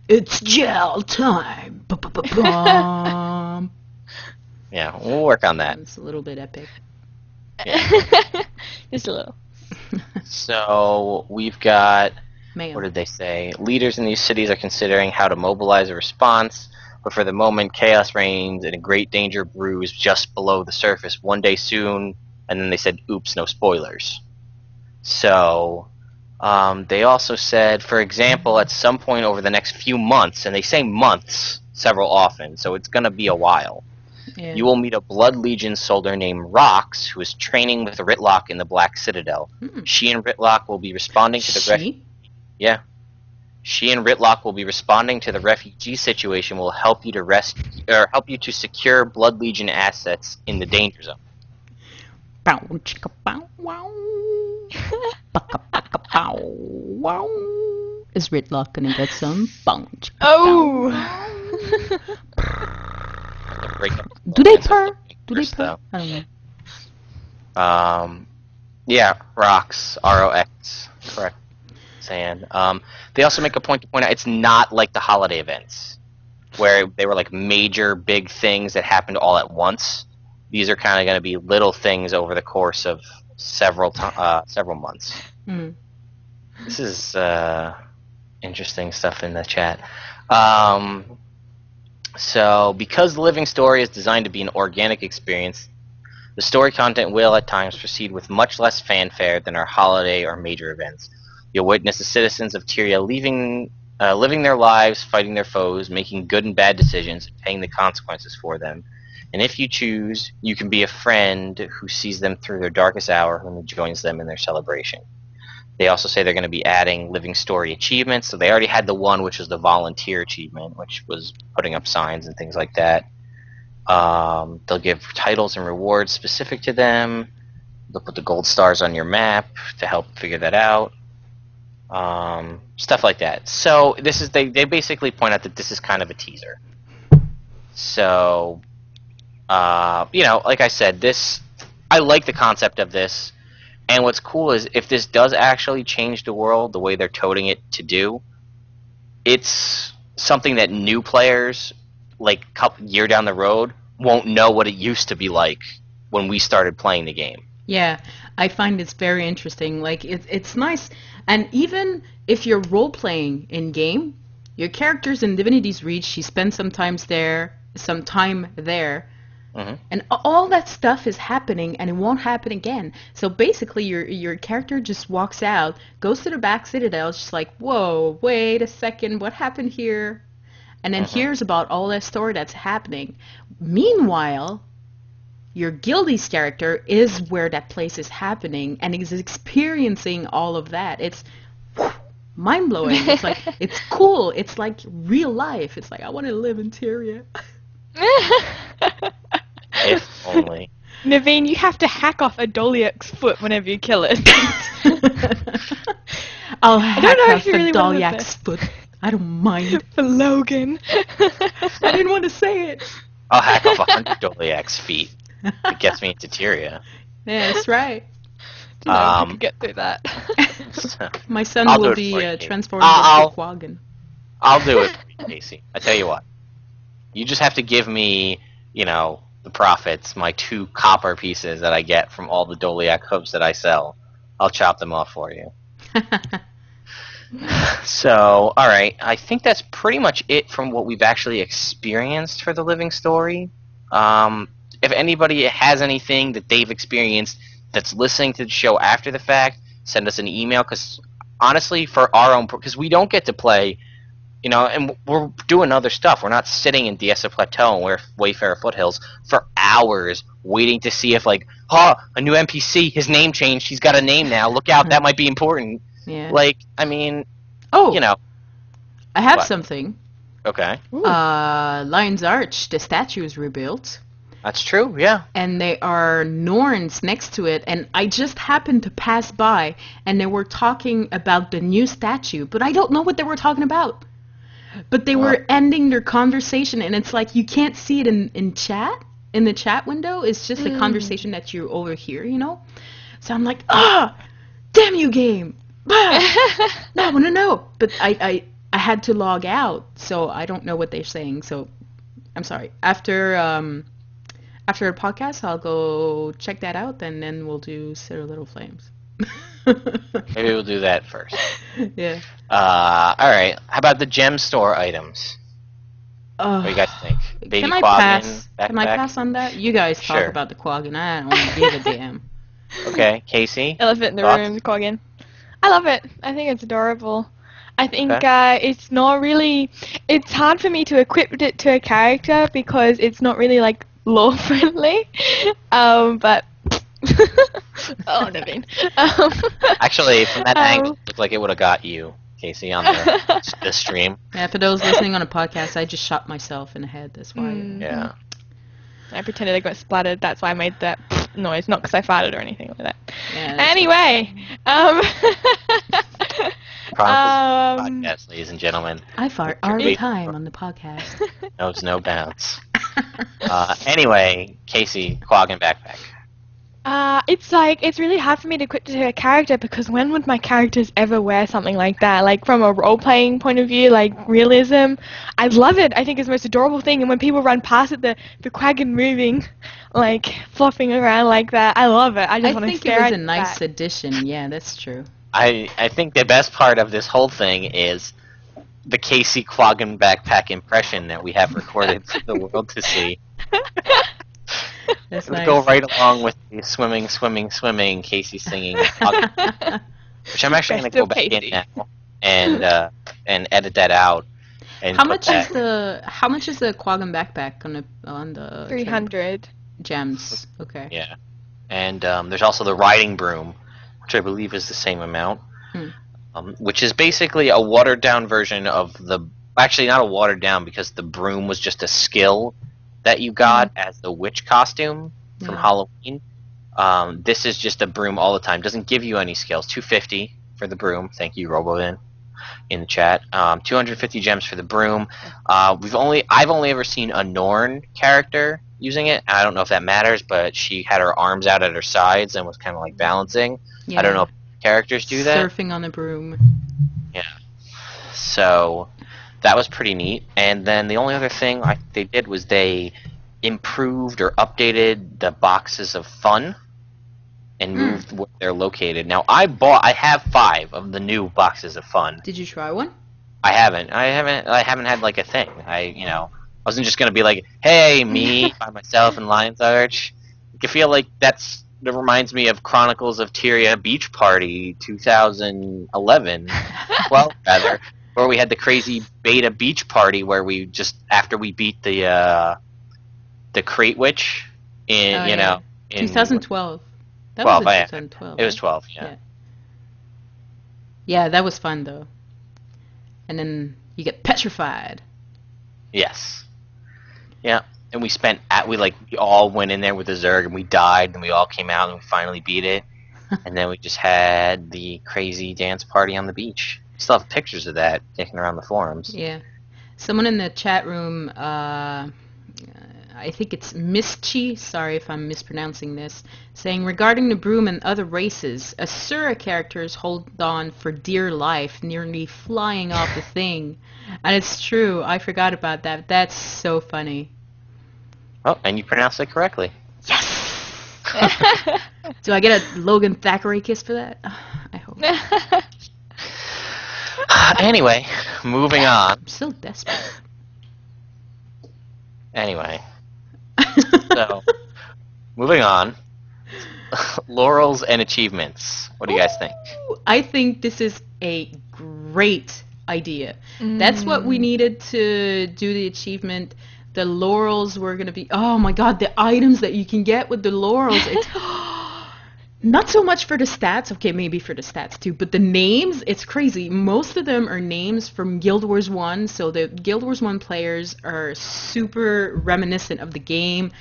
It's Jal time. Yeah, we'll work on that. It's a little bit epic. Yeah. Just a little. So we've got, Mayo. what did they say? Leaders in these cities are considering how to mobilize a response, but for the moment, chaos reigns and a great danger brews just below the surface. One day soon, and then they said, oops, no spoilers. So they also said, for example, at some point over the next few months, and they say months several often, so it's going to be a while. Yeah. You will meet a Blood Legion soldier named Rox, who is training with Ritlock in the Black Citadel. She and Ritlock will be responding to the She and Ritlock will be responding to the refugee situation. Will help you to help you to secure Blood Legion assets in the danger zone. Bow chicka bow wow. Baka baka bow wow. Is Ritlock gonna get some? Bow chicka Oh. Do they purr? Do they purr? I don't know. Yeah, Rox, R-O-X, correct, Zan. They also make a point to point out it's not like the holiday events, where they were like major big things that happened all at once. These are kind of going to be little things over the course of several months. Mm. This is interesting stuff in the chat. So, because the Living Story is designed to be an organic experience, the story content will at times proceed with much less fanfare than our holiday or major events. You'll witness the citizens of Tyria living their lives, fighting their foes, making good and bad decisions, and paying the consequences for them. And if you choose, you can be a friend who sees them through their darkest hour and joins them in their celebration. They also say they're going to be adding Living Story achievements. So they already had the one, which was the volunteer achievement, which was putting up signs and things like that. They'll give titles and rewards specific to them. They'll put the gold stars on your map to help figure that out. Stuff like that. So this is they basically point out that this is kind of a teaser. So, like I said, I like the concept of this. And what's cool is if this does actually change the world the way they're toting it to do, it's something that new players, like a year down the road, won't know what it used to be like when we started playing the game. Yeah, I find it's very interesting. Like it's nice, and even if you're role playing in game, your characters in Divinity's Reach, she spends some time there, and all that stuff is happening, and it won't happen again. So basically, your character just walks out, goes to the back citadel, it's just like, whoa, wait a second, what happened here? And then hears about all that story that's happening. Meanwhile, your Guildy's character is where that place is happening and is experiencing all of that. It's mind-blowing. It's like, it's cool. It's like real life. It's like, I want to live in Tyria. If only. Naveen, you have to hack off a Doliak's foot whenever you kill it. I'll hack off you the really wanna live Doliak's foot. I don't mind. For Logan. I didn't want to say it. I'll hack off 100 Doliak's feet. It gets me into Tyria. Yeah, that's right. Do you know if you could get through that? My son I'll do will it be for you, transformed into Quaggan. I'll do it for you, Kaysee. I tell you what. You just have to give me, the profits, my 2 copper pieces that I get from all the Doliak hooves that I sell. I'll chop them off for you. So, alright, I think that's pretty much it from what we've actually experienced for the living story. If anybody has anything that they've experienced that's listening to the show after the fact, send us an email, because honestly, for our own, because we don't get to play, and we're doing other stuff. We're not sitting in Diessa Plateau and Wayfarer Foothills for hours waiting to see if, a new NPC, his name changed, he's got a name now, look out, that might be important. Yeah. I have something. Okay. Lion's Arch, the statue is rebuilt. That's true, yeah. And there are Norns next to it, and I just happened to pass by, and they were talking about the new statue, but I don't know what they were talking about. But they were ending their conversation, and it's like you can't see it in chat, in the chat window. It's just a conversation that you overhear, So I'm like, damn you, game! No, I want to know. But I had to log out, so I don't know what they're saying. So I'm sorry. After the podcast, I'll go check that out, and then we'll do Cedar Little Flames. Maybe we'll do that first. Yeah. Alright. How about the gem store items? What do you guys think? Baby Can I Quaggan, pass? backpack? Can I pass on that? You guys talk Sure. about the Quaggan. I don't give a damn. Okay, Kaysee? Elephant in the Thoughts? room, Quaggan. I love it. I think it's adorable. I think Okay. it's not really... It's hard for me to equip it to a character because it's not really, lore friendly. But... oh, Naveen. Actually, from that angle, it looked like it would have got you, Kaysee, on the stream. Yeah, for those listening on a podcast, I just shot myself in the head. That's why. Yeah. I pretended I got splattered. That's why I made that noise, not because I farted or anything like that. Yeah, that's Anyway, Chronicles Podcast, ladies and gentlemen. I fart all the time on the podcast. Knows no bounds. Anyway, Kaysee, Quaggan backpack. It's really hard for me to equip to a character because when would my characters ever wear something like that? Like, from a role-playing point of view, realism, I love it. I think it's the most adorable thing, and when people run past it, the Quaggan moving, flopping around like that, I love it. I just want to stare at it was a nice that. addition. Yeah, that's true. I think the best part of this whole thing is the Kaysee Quaggan backpack impression that we have recorded for the world to see. That's It would nice. go right along with the swimming, Kaysee singing, which I'm actually going to go back in now and edit that out. And How put much that. is the Quaggan backpack on the 300. gems? Okay. Yeah, and there's also the riding broom, which I believe is the same amount, which is basically a watered down version of actually not a watered down because the broom was just a skill that you got as the witch costume from Halloween. This is just a broom all the time. Doesn't give you any skills. 250 for the broom. Thank you, Robovyn, in the chat. 250 gems for the broom. I've only ever seen a Norn character using it. I don't know if that matters, but she had her arms out at her sides and was kind of balancing. Yeah. I don't know if characters do that. Surfing on the broom. Yeah. So that was pretty neat. And then the only other thing they did was they improved or updated the boxes of fun and moved where they're located. Now, I have 5 of the new boxes of fun. Did you try one? I haven't had like a thing. I wasn't just gonna be like, hey, me by myself in Lion's Arch. I feel like that reminds me of Chronicles of Tyria Beach Party 2011, 12 rather, where we had the crazy beta beach party where we just after we beat the Crate Witch in 2012. That 12, was in 2012. It was 12. Yeah. Yeah, that was fun though. And then you get petrified. Yes. Yeah. And we all went in there with the Zerg and we died and we all came out and we finally beat it. And then we just had the crazy dance party on the beach. Still have pictures of that kicking around the forums. Yeah. Someone in the chat room, I think it's Mischi, sorry if I'm mispronouncing this, saying, regarding the Broom and other races, Asura characters hold on for dear life, nearly flying off the thing. And it's true, I forgot about that. That's so funny. Oh, and you pronounced it correctly. Yes! Do I get a Logan Thackeray kiss for that? I hope. Anyway, moving on. I'm still desperate. Anyway. So, moving on. Laurels and achievements. What do you guys think? I think this is a great idea. That's what we needed to do the achievement. The laurels were going to be, oh my god, the items that you can get with the laurels. It's not so much for the stats, okay, maybe for the stats too, but the names, it's crazy. Most of them are names from Guild Wars 1, so the Guild Wars 1 players are super reminiscent of the game.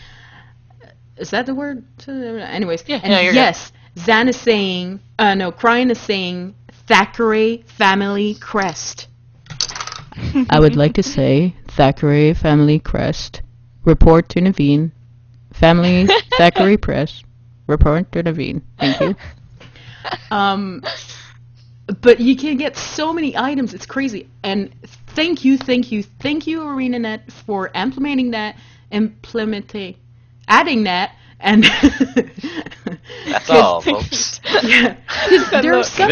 Is that the word? Anyways, yeah, yes, Zan is saying, Cryan is saying, Thackeray Family Crest. I would like to say, Thackeray Family Crest. Report to Naveen. Family Thackeray Press. Report to Naveen. Thank you. But you can get so many items. It's crazy. And thank you, ArenaNet, for implementing that, adding that, and that's all, folks. Yeah. There are some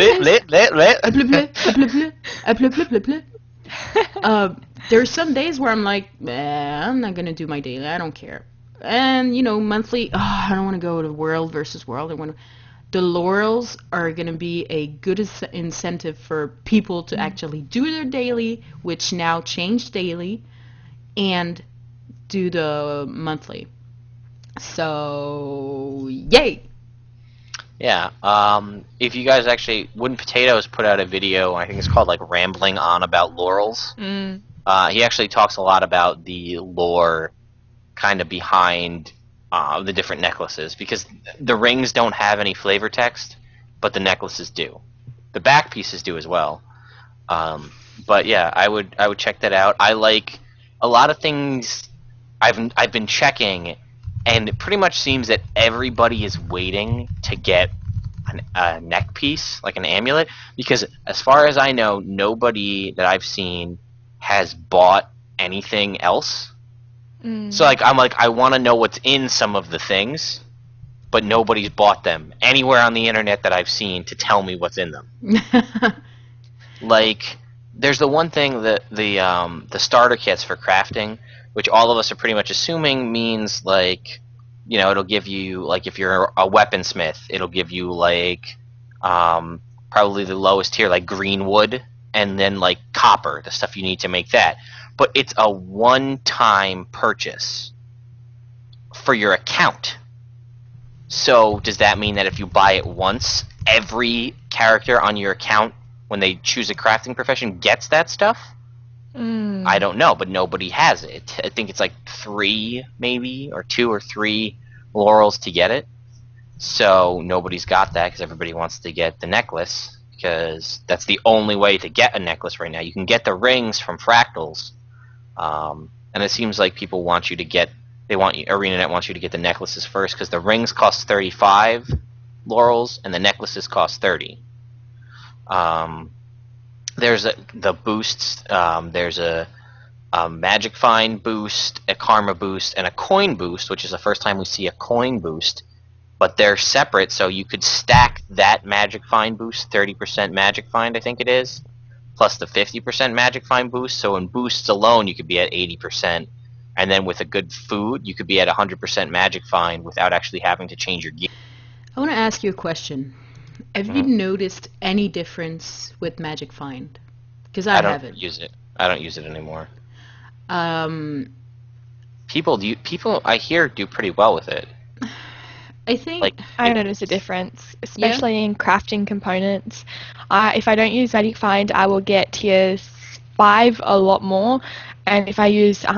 there are some days where I'm like, I'm not gonna do my daily. I don't care. And monthly. I don't want to go to World versus World. The laurels are gonna be a good incentive for people to actually do their daily, which now changed daily, and do the monthly. So yay! Yeah. If you guys actually, Wooden Potatoes put out a video. I think it's called like Rambling On About Laurels. He actually talks a lot about the lore kind of behind the different necklaces, because the rings don't have any flavor text, but the necklaces do. The back pieces do as well. But yeah, I would check that out. I like a lot of things. I've been checking, and it pretty much seems that everybody is waiting to get a neck piece, like an amulet, because as far as I know, nobody that I've seen has bought anything else. So I want to know what's in some of the things, but nobody's bought them anywhere on the internet that I've seen to tell me what's in them. Like, there's the one thing that the starter kits for crafting, which all of us are pretty much assuming means like, it'll give you, like, if you're a weaponsmith, it'll give you like probably the lowest tier, like green wood, and then like copper, the stuff you need to make that. But it's a one-time purchase for your account. So does that mean that if you buy it once, every character on your account, when they choose a crafting profession, gets that stuff? I don't know, but nobody has it. I think it's like 3, maybe, or 2 or 3 laurels to get it. So nobody's got that because everybody wants to get the necklace, because that's the only way to get a necklace right now. You can get the rings from fractals. And it seems like people want you to get, ArenaNet wants you to get the necklaces first, because the rings cost 35 laurels and the necklaces cost 30. There's the boosts. There's a magic find boost, a karma boost, and a coin boost, which is the first time we see a coin boost but they're separate, so you could stack that magic find boost, 30% magic find, I think it is, plus the 50% magic find boost. So in boosts alone, you could be at 80%, and then with a good food, you could be at 100% magic find without actually having to change your gear. I want to ask you a question. Have you noticed any difference with magic find? Because I haven't. Use it. I don't use it anymore. People People I hear do pretty well with it. I think Like, I notice a difference, especially in crafting components. If I don't use Magic Find, I will get tier 5 a lot more, and if I use a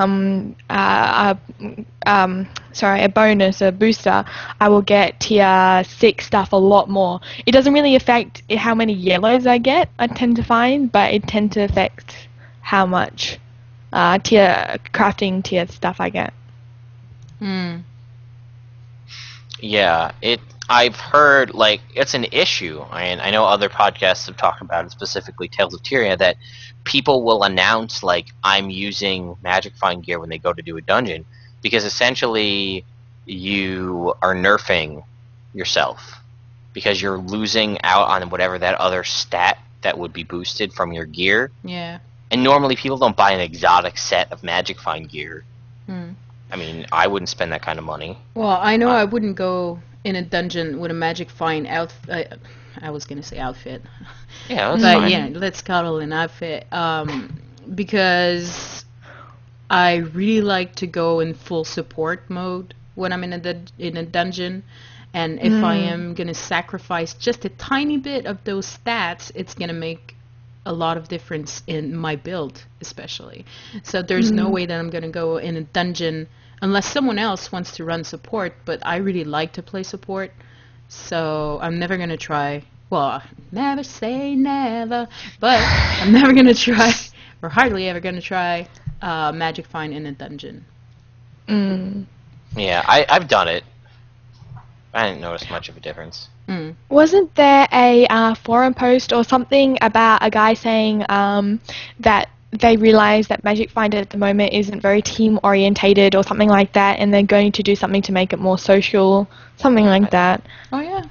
bonus, a booster, I will get tier 6 stuff a lot more. It doesn't really affect how many yellows I get, I tend to find, but it tends to affect how much crafting tier stuff I get. Yeah, I've heard, like, it's an issue, and I know other podcasts have talked about it, specifically Tales of Tyria, that people will announce, like, I'm using Magic Find gear when they go to do a dungeon, because essentially you are nerfing yourself, because you're losing out on whatever that other stat that would be boosted from your gear. Yeah. And normally people don't buy an exotic set of Magic Find gear. I mean, I wouldn't spend that kind of money. Well, I know I wouldn't go in a dungeon with a magic find outfit. I was gonna say outfit. Yeah, that's but fine. yeah, let's call it an outfit. Because I really like to go in full support mode when I'm in a dungeon, and if I am gonna sacrifice just a tiny bit of those stats, it's gonna make a lot of difference in my build, especially. So there's no way that I'm gonna go in a dungeon unless someone else wants to run support, but I really like to play support, so I'm never gonna try. Well, never say never, but I'm never gonna try, or hardly ever gonna try, Magic Find in a dungeon. Yeah, I've done it. I didn't notice much of a difference. Wasn't there a forum post or something about a guy saying that they realize that Magic Finder at the moment isn't very team orientated or something like that, and they're going to do something to make it more social, something like that? Oh yeah.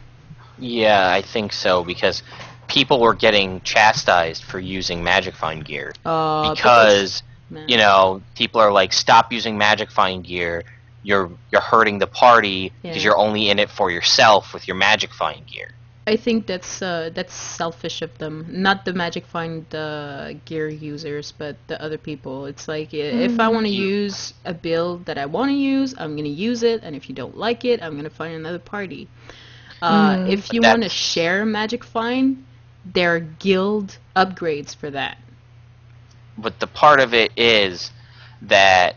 Yeah, I think so, because people were getting chastised for using Magic Find gear. Because, you know, people are like, stop using Magic Find gear. You're hurting the party because you're only in it for yourself with your Magic Find gear. I think that's selfish of them. Not the Magic Find gear users, but the other people. It's like, if I want to use a build that I want to use, I'm going to use it, and if you don't like it, I'm going to find another party. If you want to share Magic Find, there are guild upgrades for that. But the part of it is that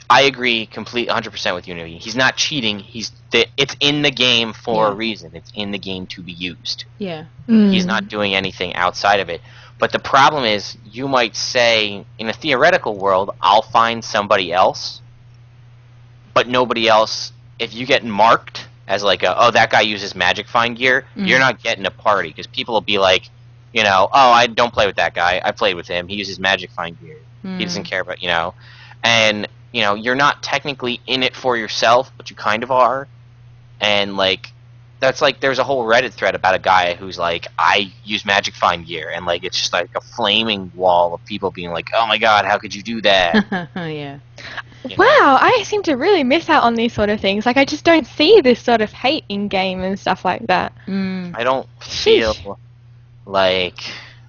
I agree 100% with you, Naveen. He's not cheating. It's in the game for a reason. It's in the game to be used. Yeah. He's not doing anything outside of it. But the problem is, you might say, in a theoretical world, I'll find somebody else, but nobody else. If you get marked as like, that guy uses Magic Find gear, you're not getting a party, because people will be like, you know, I don't play with that guy. I played with him. He uses Magic Find gear. He doesn't care about, you know. And, you know, you're not technically in it for yourself, but you kind of are. And, like, that's like, there's a whole Reddit thread about a guy who's like, I use Magic Find gear. And, like, it's just like a flaming wall of people being like, oh my god, how could you do that? Yeah. You know? Wow, I seem to really miss out on these sort of things. Like, I just don't see this sort of hate in game and stuff like that. I don't feel like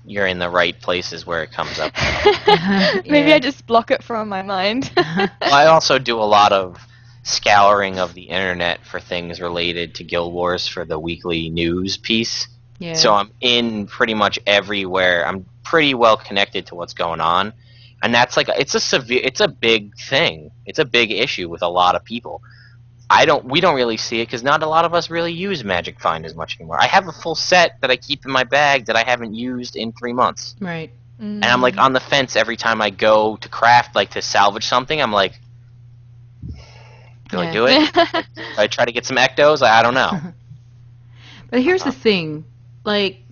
you're in the right places where it comes up. Maybe I just block it from my mind. Well, I also do a lot of scouring of the internet for things related to Guild Wars for the weekly news piece. Yeah. So I'm in pretty much everywhere. I'm pretty well connected to what's going on. And that's like, it's a big thing. It's a big issue with a lot of people. We don't really see it because not a lot of us really use Magic Find as much anymore. I have a full set that I keep in my bag that I haven't used in 3 months. Right. And I'm like on the fence every time I go to craft, like to salvage something. I'm like, do I do it? Do I try to get some ectos? I don't know. But here's the thing, like,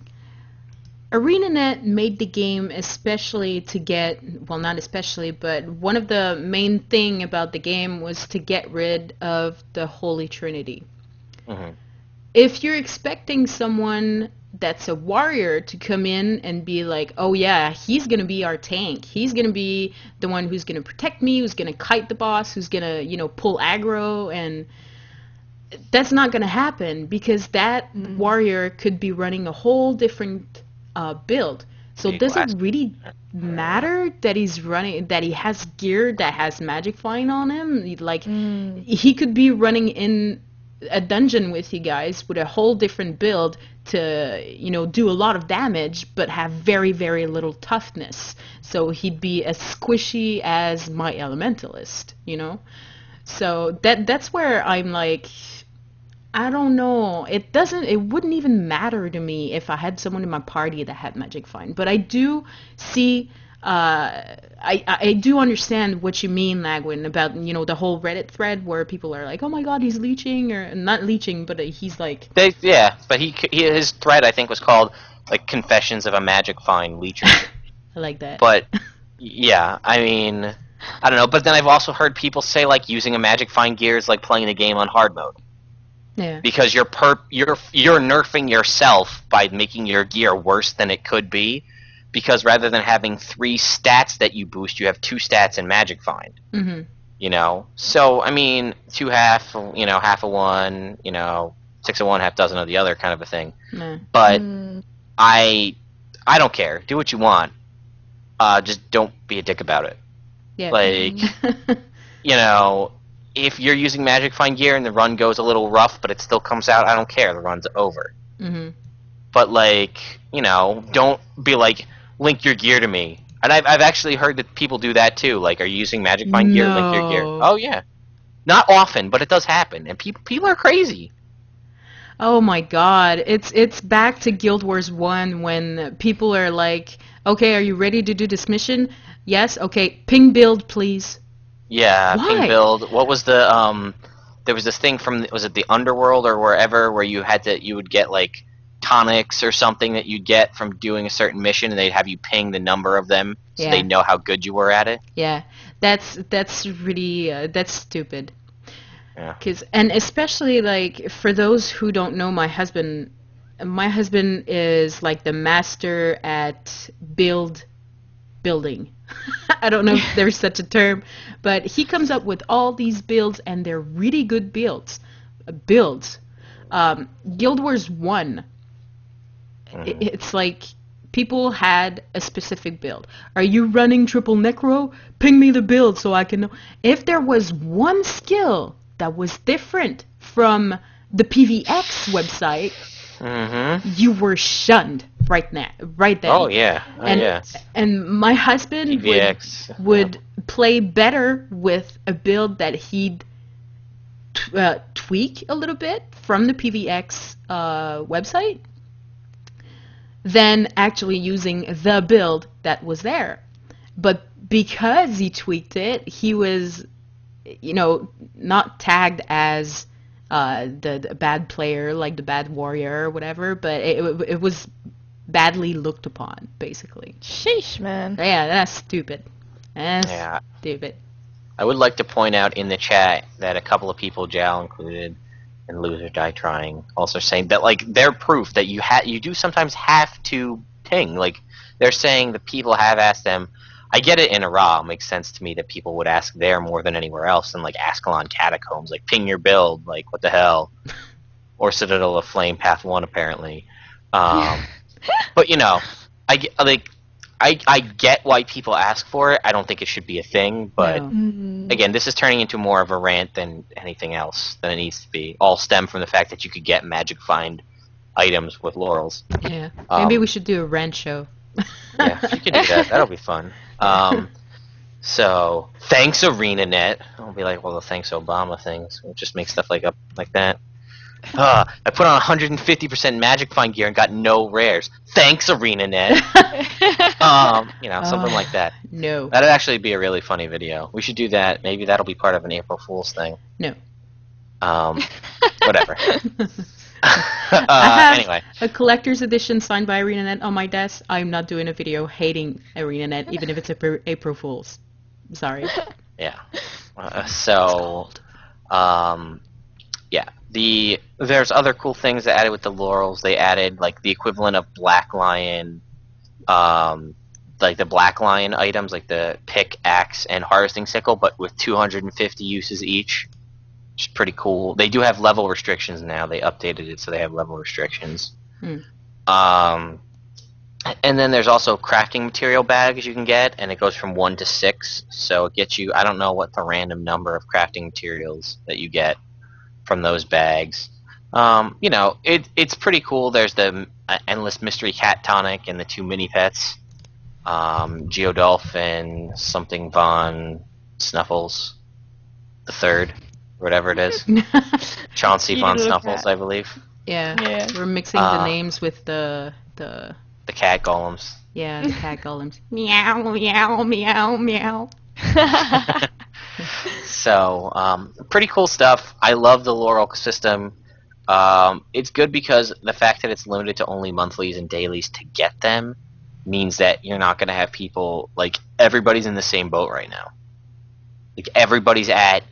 ArenaNet made the game especially to get, well, not especially, but one of the main thing about the game was to get rid of the Holy Trinity. if you're expecting someone that's a warrior to come in and be like, oh yeah, he's gonna be our tank. He's gonna be the one who's gonna protect me, who's gonna kite the boss, who's gonna, pull aggro, and that's not gonna happen because that warrior could be running a whole different build. So does it really matter that that he has gear that has magic flying on him? Like, he could be running in a dungeon with you guys with a whole different build to, do a lot of damage, but have very, very little toughness. So he'd be as squishy as my elementalist, So that's where I'm like, I don't know. It wouldn't even matter to me if I had someone in my party that had magic find. But I do see, I do understand what you mean, Lagwyn, about, the whole Reddit thread where people are like, oh my god, he's leeching, or not leeching, but he's like... But his thread, I think, was called, like, Confessions of a Magic Find Leecher. I like that. But, yeah, I mean, I don't know. But then I've also heard people say, like, using a magic find gear is like playing the game on hard mode. Yeah. Because you're nerfing yourself by making your gear worse than it could be, because rather than having 3 stats that you boost, you have 2 stats in Magic Find. Mm-hmm. So I mean, 2 half, half of one, 6 of one, half dozen of the other, kind of a thing. But I don't care. Do what you want. Just don't be a dick about it. Yeah. Like, if you're using Magic Find gear and the run goes a little rough, but it still comes out, I don't care. The run's over. Mm-hmm. But, like, don't be like, link your gear to me. And I've actually heard that people do that, too. Like, are you using Magic Find gear? Link your gear. Oh, yeah. Not often, but it does happen. And people are crazy. Oh, my God. It's back to Guild Wars 1 when people are like, okay, are you ready to do this mission? Yes? Okay, ping build, please. Yeah, Why? ping build. What was the there was this thing from, was it the Underworld or wherever, where you would get like tonics or something that you'd get from doing a certain mission, and they'd have you ping the number of them so they know how good you were at it. Yeah, that's really that's stupid. Yeah. And especially like for those who don't know, my husband is like the master at building. I don't know if there's such a term, but he comes up with all these builds, and they're really good builds. Guild Wars 1, it's like people had a specific build. Are you running triple necro? Ping me the build so I can know. If there was one skill that was different from the PVX website, you were shunned right then. Oh yeah, And my husband would play better with a build that he'd tweak a little bit from the PVX website than actually using the build that was there. But because he tweaked it, he was, not tagged as the bad player, like the bad warrior or whatever, but it was badly looked upon, basically. Sheesh, man. Yeah, that's stupid. Stupid. I would like to point out in the chat that a couple of people, Jal included, and Loser Die Trying, also saying that, like, they're proof that you do sometimes have to ping. Like, they're saying that people have asked them. I get it in Ra. It makes sense to me that people would ask there more than anywhere else, and like Ascalon Catacombs, like ping your build, like what the hell, or Citadel of Flame Path 1 apparently. But I get why people ask for it. I don't think it should be a thing, but again, this is turning into more of a rant than anything else than it needs to be. All stem from the fact that you could get Magic Find items with Laurels. Yeah, maybe we should do a rant show. Yeah, you can do that. That'll be fun. So thanks ArenaNet. I'll be like, well, the thanks Obama things. We'll just make stuff like that. I put on 150% Magic Find gear and got no rares. Thanks ArenaNet. Something like that. No. That'd actually be a really funny video. We should do that. Maybe that'll be part of an April Fool's thing. No. Whatever. I have anyway, a collector's edition signed by ArenaNet on my desk. I'm not doing a video hating ArenaNet, even if it's April Fool's. Yeah. There's other cool things they added with the Laurels. They added like the equivalent of Black Lion, like the Black Lion items, like the pick, axe, and harvesting sickle, but with 250 uses each. Which is pretty cool. They do have level restrictions now. They updated it so they have level restrictions. And then there's also crafting material bags you can get, and it goes from 1 to 6. So it gets you, I don't know what the random number of crafting materials that you get from those bags. You know, it's pretty cool. There's the Endless Mystery Cat Tonic and the 2 mini pets. Geodolphin, something Von Snuffles, the third, whatever it is. Chauncey Von Snuffles, I believe. Yeah. We're mixing the names with the cat golems. Yeah, the cat golems. Meow, meow, meow, meow. So, pretty cool stuff. I love the Laurel system. It's good because the fact that it's limited to only monthlies and dailies to get them means that you're not going to have people, like, everybody's in the same boat right now. Like, everybody's at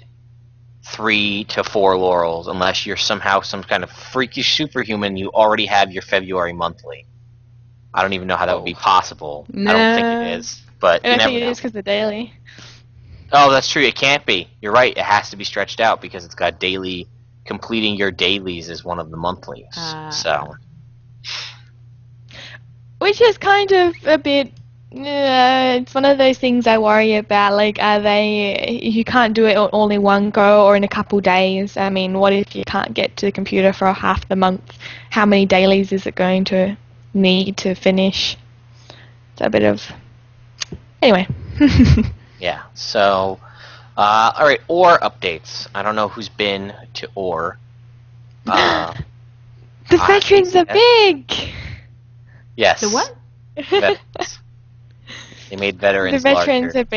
3 to 4 Laurels, unless you're somehow some kind of freakish superhuman, you already have your February monthly. I don't even know how that would be possible. No. I don't think it is, but I don't think it is because the daily. Oh, that's true. It can't be. You're right. It has to be stretched out because it's got daily. Completing your dailies is one of the monthlies. So, which is kind of a bit. It's one of those things I worry about. Like, you can't do it all in one go or in a couple days. I mean, what if you can't get to the computer for half the month? How many dailies is it going to need to finish? It's a bit of. Anyway. Yeah. So, all right. Ore updates. I don't know who's been to Ore. The veterans are big. Yes. The what? Veterans. They made veterans. The veterans larger. have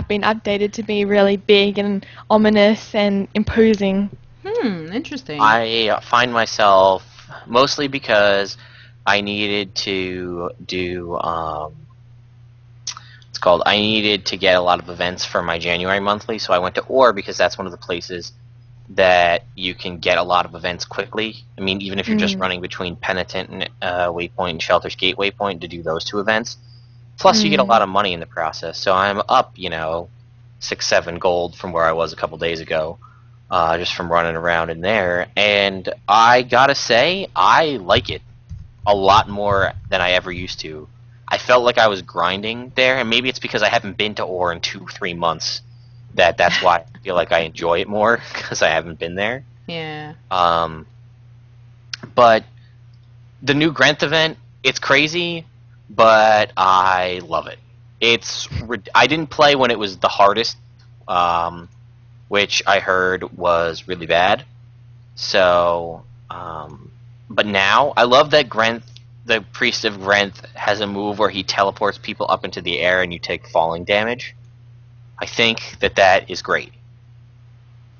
been updated to be really big and ominous and imposing. Interesting. I find myself mostly because I needed to do I needed to get a lot of events for my January monthly, so I went to Ore because that's one of the places that you can get a lot of events quickly. I mean, even if you're just running between Penitent and Waypoint and Shelter's Gate Waypoint to do those 2 events. Plus, you get a lot of money in the process. So I'm up, 6-7 gold from where I was a couple days ago, just from running around in there. And I gotta say, I like it a lot more than I ever used to. I felt like I was grinding there, and maybe it's because I haven't been to Ore in 2-3 months. That's why I feel like I enjoy it more, because I haven't been there. Yeah. But the new Grenth event, it's crazy, but I love it. I didn't play when it was the hardest, which I heard was really bad. So, but now I love that Grenth. The Priest of Grenth has a move where he teleports people up into the air and you take falling damage. I think that is great.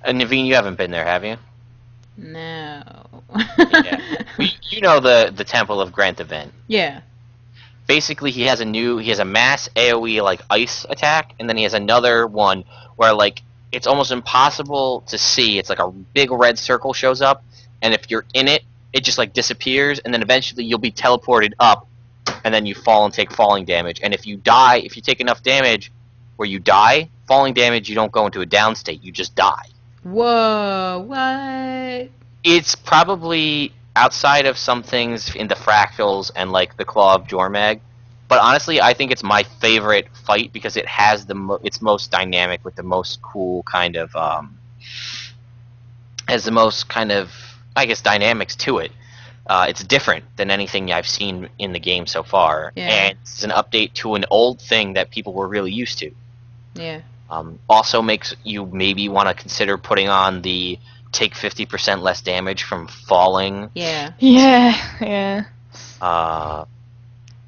And Naveen, you haven't been there, have you? No. Yeah. You know the Temple of Grenth event. Yeah. Basically, he has a mass AoE like ice attack, and then he has another one where like it's almost impossible to see. It's like a big red circle shows up, and if you're in it, it just like disappears, and then eventually you'll be teleported up, and then you fall and take falling damage. And if you die, if you take enough damage where you die, falling damage, you don't go into a down state, you just die. Whoa, what? It's probably outside of some things in the fractals and like the Claw of Jormag, but honestly, I think it's my favorite fight because it has it's most dynamic with the most cool kind of has the most kind of, I guess, dynamics to it. It's different than anything I've seen in the game so far, and it's an update to an old thing that people were really used to. Yeah. Also makes you maybe want to consider putting on the take 50% less damage from falling. Yeah. Yeah.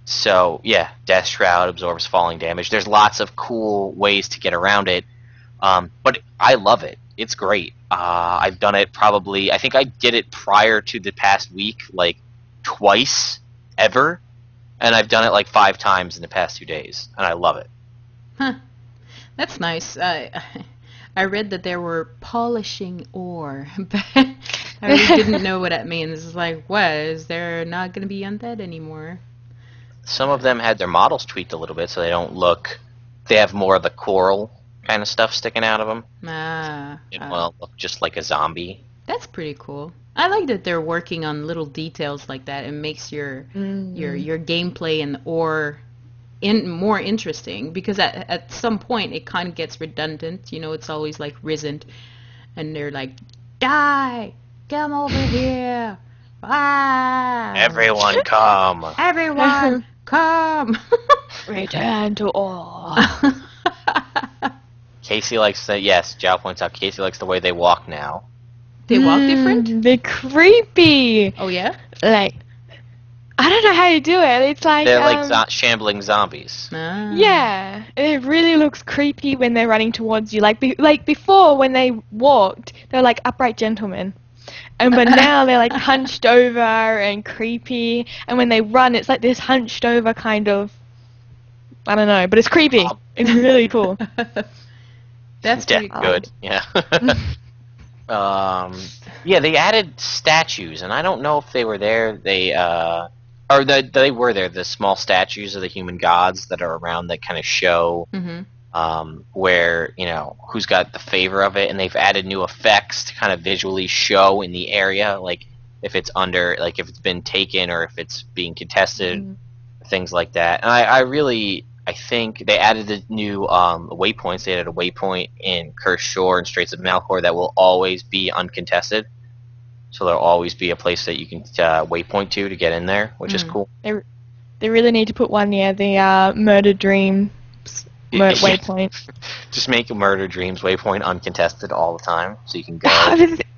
So, yeah, Death Shroud absorbs falling damage. There's lots of cool ways to get around it, but I love it. It's great. I've done it probably, I think I did it prior to the past week, like twice ever, and I've done it like 5 times in the past 2 days, and I love it. Huh. That's nice. I I read that they were polishing ore, but I really didn't know what that means. It's like, what? Is there not going to be undead anymore? Some of them had their models tweaked a little bit so they don't look... They have more of the coral kind of stuff sticking out of them. It will look just like a zombie. That's pretty cool. I like that they're working on little details like that. It makes your gameplay and ore more interesting, because at some point it kind of gets redundant. You know, it's always like risen, and they're like, die, come over here, ah, Everyone come. everyone come. Return to ore. Kaysee likes the... Yes, Zhao points out Kaysee likes the way they walk now. They walk different? They're creepy. Oh yeah? Like, I don't know how you do it. It's like... They're like shambling zombies. Ah. Yeah, it really looks creepy when they're running towards you. Like before, when they walked, they were like upright gentlemen. But now they're like hunched over and creepy. And when they run, it's like this hunched over kind of... I don't know, but it's creepy. It's really cool. That's pretty cool. Good, yeah. Yeah, they added statues, and I don't know if they were there. They were there. The small statues of the human gods that are around that kind of show where, you know, who's got the favor of it, and they've added new effects to kind of visually show in the area, like if it's under, like if it's been taken or if it's being contested, things like that. And I think they added the new waypoints. They added a waypoint in Cursed Shore and Straits of Malcor that will always be uncontested. So there'll always be a place that you can waypoint to get in there, which is cool. They really need to put one near the Murder Dreams waypoint. Just make a Murder Dreams waypoint uncontested all the time, so you can go.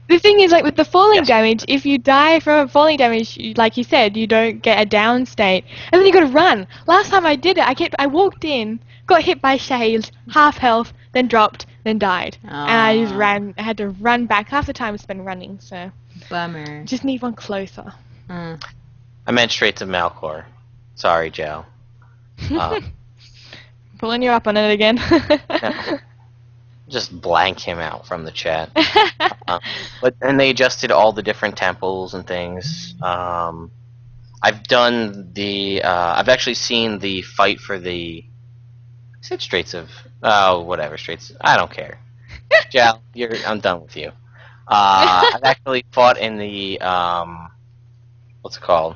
The thing is, like with the falling damage, if you die from falling damage, like you said, you don't get a down state, and then you got to run. Last time I did it, I walked in, got hit by shades, half health, then dropped, then died, and I just ran. I had to run back. Half the time I spent running, so bummer. Just need one closer. I meant Straits of Malcor. Sorry, Joe. Pulling you up on it again. Just blank him out from the chat. And they adjusted all the different temples and things. I've done the... I've actually seen the fight for the... I said Straits of... Oh, whatever, Straits... I don't care. Jal, I'm done with you. I've actually fought in the... what's it called?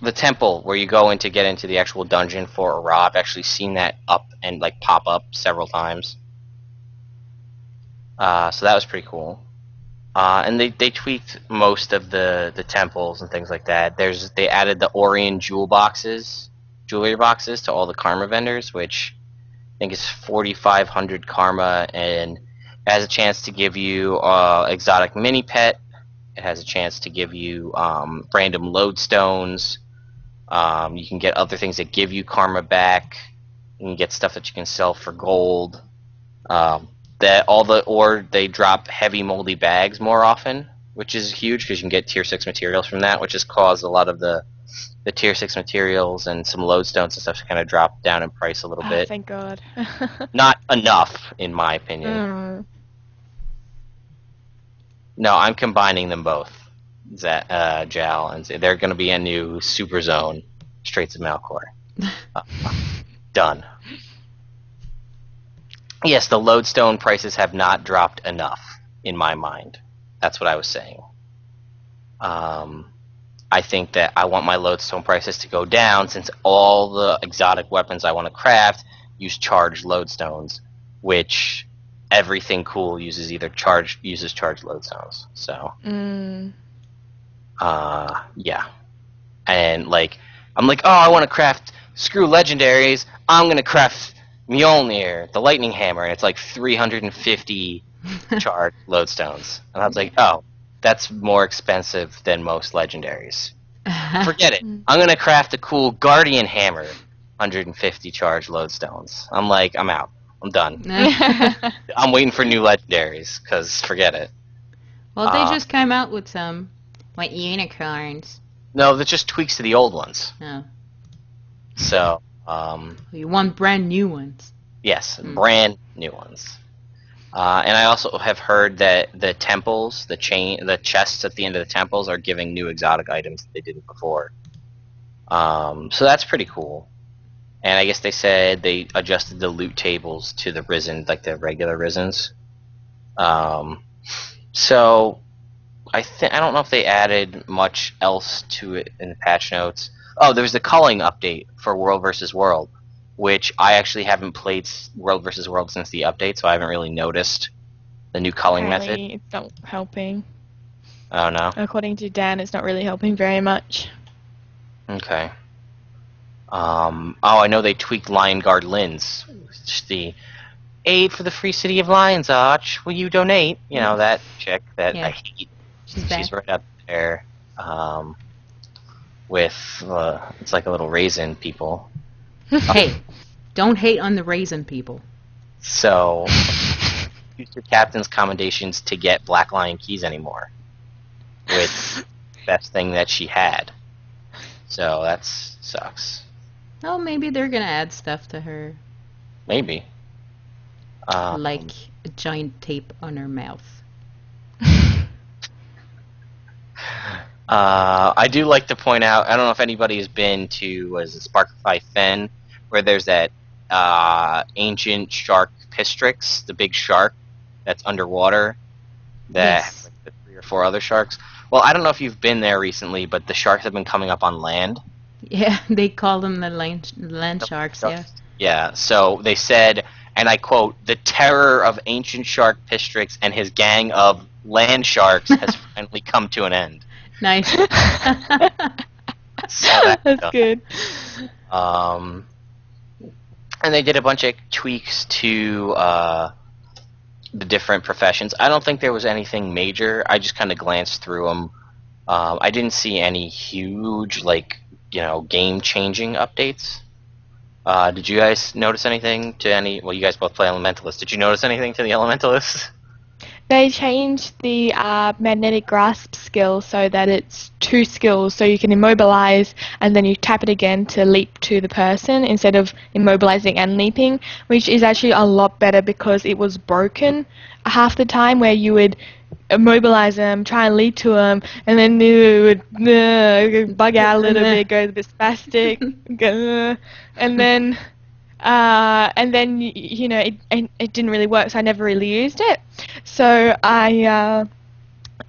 The temple where you go in to get into the actual dungeon for a Ra. I've actually seen that up and like pop up several times. So that was pretty cool. And they tweaked most of the temples and things like that. They added the Orion jewelry boxes to all the karma vendors, which I think is 4,500 karma, and it has a chance to give you exotic mini pet. It has a chance to give you random lodestones. You can get other things that give you karma back. You can get stuff that you can sell for gold. They drop heavy moldy bags more often, which is huge because you can get tier 6 materials from that, which has caused a lot of the tier 6 materials and some lodestones and stuff to kind of drop down in price a little bit. Thank God. Not enough, in my opinion. No, I'm combining them both, Jal, and they're going to be a new super zone, Straits of Malcor. Done. Yes, the lodestone prices have not dropped enough, in my mind. That's what I was saying. I think that I want my lodestone prices to go down, since all the exotic weapons I want to craft use charged lodestones, which... everything cool uses charged lodestones. So, yeah. And like, I'm like, oh, I want to craft screw legendaries. I'm gonna craft Mjolnir, the lightning hammer, and it's like 350 charged lodestones. And I was like, oh, that's more expensive than most legendaries. Forget it. I'm gonna craft a cool guardian hammer, 150 charged lodestones. I'm like, I'm out. I'm done. I'm waiting for new legendaries, because forget it. Well, they just came out with some, like, unicorns. No, that's just tweaks to the old ones. Oh. So, you want brand new ones? Yes, brand new ones. And I also have heard that the temples, the chests at the end of the temples are giving new exotic items that they didn't before. So that's pretty cool. And I guess they said they adjusted the loot tables to the risen, like the regular risens. So I don't know if they added much else to it in the patch notes. Oh, there was the culling update for World vs. World, which I actually haven't played World vs. World since the update, so I haven't really noticed the new culling method. It's not helping. Oh, no? According to Dan, it's not really helping very much. Okay. I know they tweaked Lion Guard Lynn's. The aid for the Free City of Lions, Arch. Will you donate? You know, that chick that I hate. She's right up there with, it's like a little raisin people. Hey, don't hate on the raisin people. So, use your captain's commendations to get Black Lion keys anymore. With best thing that she had. So, that sucks. Oh, maybe they're gonna add stuff to her. Maybe. Like a giant tape on her mouth. I do like to point out, I don't know if anybody has been to, Sparkify Fen, where there's that ancient shark Pistrix, the big shark that's underwater, that has like the 3 or 4 other sharks. Well, I don't know if you've been there recently, but the sharks have been coming up on land. Yeah, they call them the land sharks, yeah. Yeah, so they said, and I quote, "The terror of ancient shark Pistrix and his gang of land sharks has finally come to an end." Nice. So that's good. And they did a bunch of tweaks to the different professions. I don't think there was anything major. I just kind of glanced through them. I didn't see any huge, game-changing updates. Did you guys notice anything to any... Well, you guys both play Elementalists. Did you notice anything to the Elementalists? They changed the magnetic grasp skill so that it's 2 skills, so you can immobilize and then you tap it again to leap to the person instead of immobilizing and leaping, which is actually a lot better because it was broken half the time where you would immobilize them, try and leap to them, and then you would bug out a little bit, go a bit spastic, and then it didn't really work, so I never really used it. So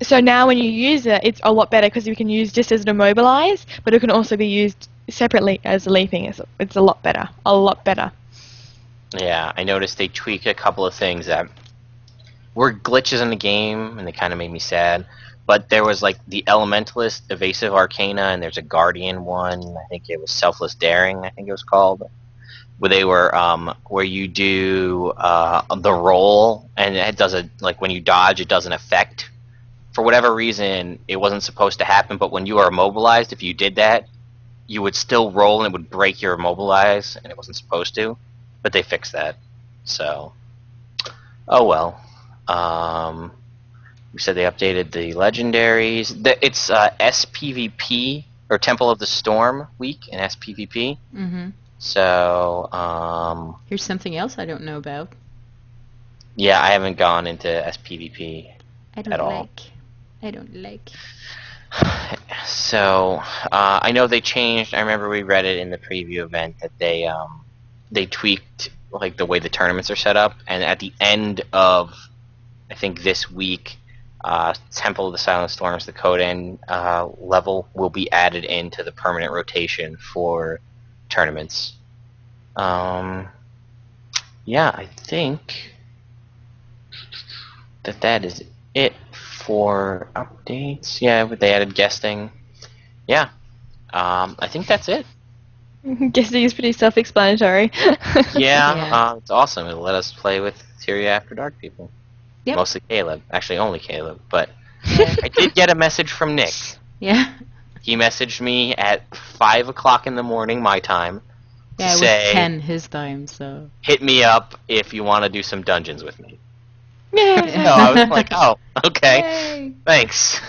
so now when you use it, it's a lot better because you can use just as an immobilize, but it can also be used separately as a leaping. It's a lot better, Yeah, I noticed they tweaked a couple of things that were glitches in the game, and they kind of made me sad. But there was like the Elementalist Evasive Arcana, and there's a Guardian one. I think it was Selfless Daring. I think it was called. Where they were where you do the roll, and it does when you dodge, it doesn't affect. For whatever reason, it wasn't supposed to happen. But when you are immobilized, if you did that, you would still roll, and it would break your immobilize, and it wasn't supposed to. But they fixed that. So, oh well. We said they updated the legendaries. It's SPVP or Temple of the Storm week in SPVP. Mm-hmm. So, here's something else I don't know about. Yeah, I haven't gone into SPVP at all. I don't like. So, I know they changed. I remember we read it in the preview event that they tweaked like the way the tournaments are set up, and at the end of I think this week, Temple of the Silent Storms, the Coden level will be added into the permanent rotation for tournaments. Yeah, I think that is it for updates. Yeah, but they added guesting. Yeah, I think that's it. Guesting is pretty self-explanatory. Yeah. It's awesome. It'll let us play with Tyria After Dark people. Yep. Mostly Caleb. Actually, only Caleb. But I did get a message from Nick. Yeah. He messaged me at 5 o'clock in the morning, my time, Yeah, it say, was 10 his time, so... hit me up if you want to do some dungeons with me. Yeah. So I was like, oh, okay. Yay. Thanks.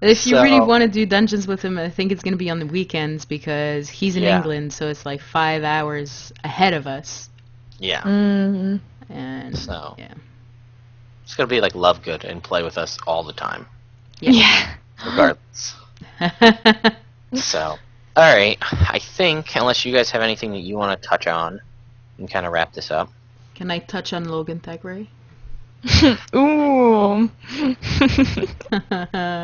If you really want to do dungeons with him, I think it's going to be on the weekends because he's in England, so it's like 5 hours ahead of us. Yeah. Mm-hmm. And So. yeah. It's gonna be like Lovegood and play with us all the time, Yeah. regardless. So, alright, I think, unless you guys have anything that you want to touch on, and kind of wrap this up. Can I touch on Logan Thackeray? Ooh. Gonna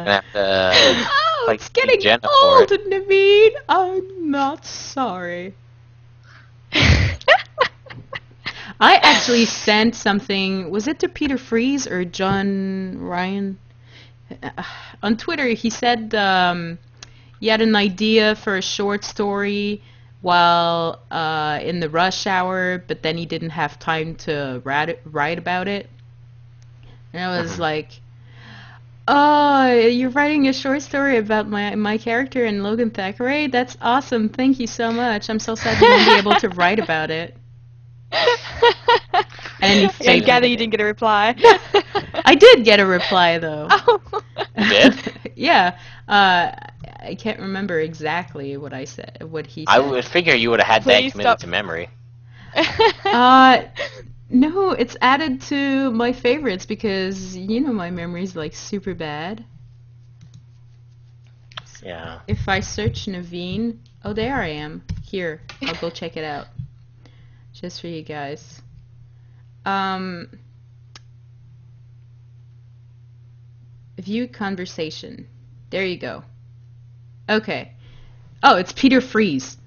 have to Oh, fight it's getting Jenna for old, it. Naveen. I'm not sorry. I actually sent something. Was it to Peter Freeze or John Ryan? On Twitter, he said he had an idea for a short story while in the rush hour, but then he didn't have time to write about it. And I was like, "Oh, you're writing a short story about my character in Logan Thackeray? That's awesome! Thank you so much. I'm so sad you won't be able to write about it." And he I gather you didn't get a reply. I did get a reply though. Oh. You did? Yeah. I can't remember exactly what I said. What he said. I would figure you would have had that Please committed stop. to memory. No, it's added to my favorites because my memory's like super bad. Yeah. If I search Naveen, oh, there I am. Here, I'll go check it out. Just for you guys. View conversation. There you go. Okay. Oh, it's Peter Freeze.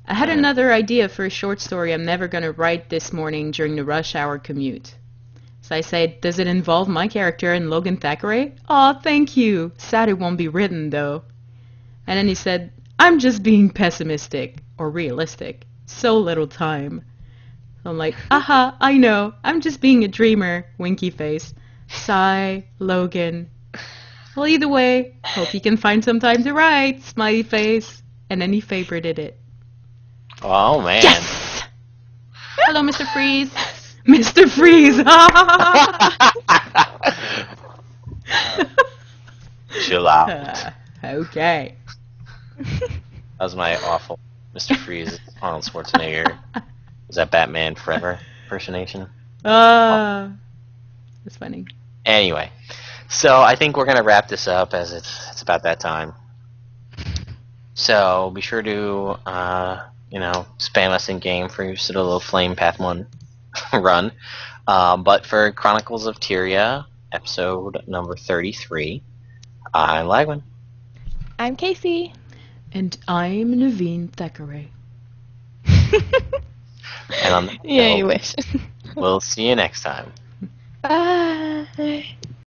I had another idea for a short story I'm never going to write this morning during the rush hour commute. So I said, does it involve my character and Logan Thackeray? Aw, thank you. Sad it won't be written, though. And then he said, I'm just being pessimistic. Or realistic. So little time. So I'm like, aha, I know. I'm just being a dreamer. Winky face. Sigh, Logan. Well, either way, hope you can find some time to write. Smiley face. And then he favorited it. Oh, man. Yes! Hello, Mr. Freeze. Mr. Freeze! Chill out. Okay. That was my awful Mr. Freeze, Arnold Schwarzenegger. Was that Batman Forever impersonation? That's funny. Anyway, so I think we're going to wrap this up as it's about that time. So be sure to, spam us in game for your sort of little Flame Path 1 run. But for Chronicles of Tyria, episode number 33, I'm Lagwyn. I'm Kaysee. And I'm Naveen Thackeray. And on that Yeah, note, you wish. we'll see you next time. Bye.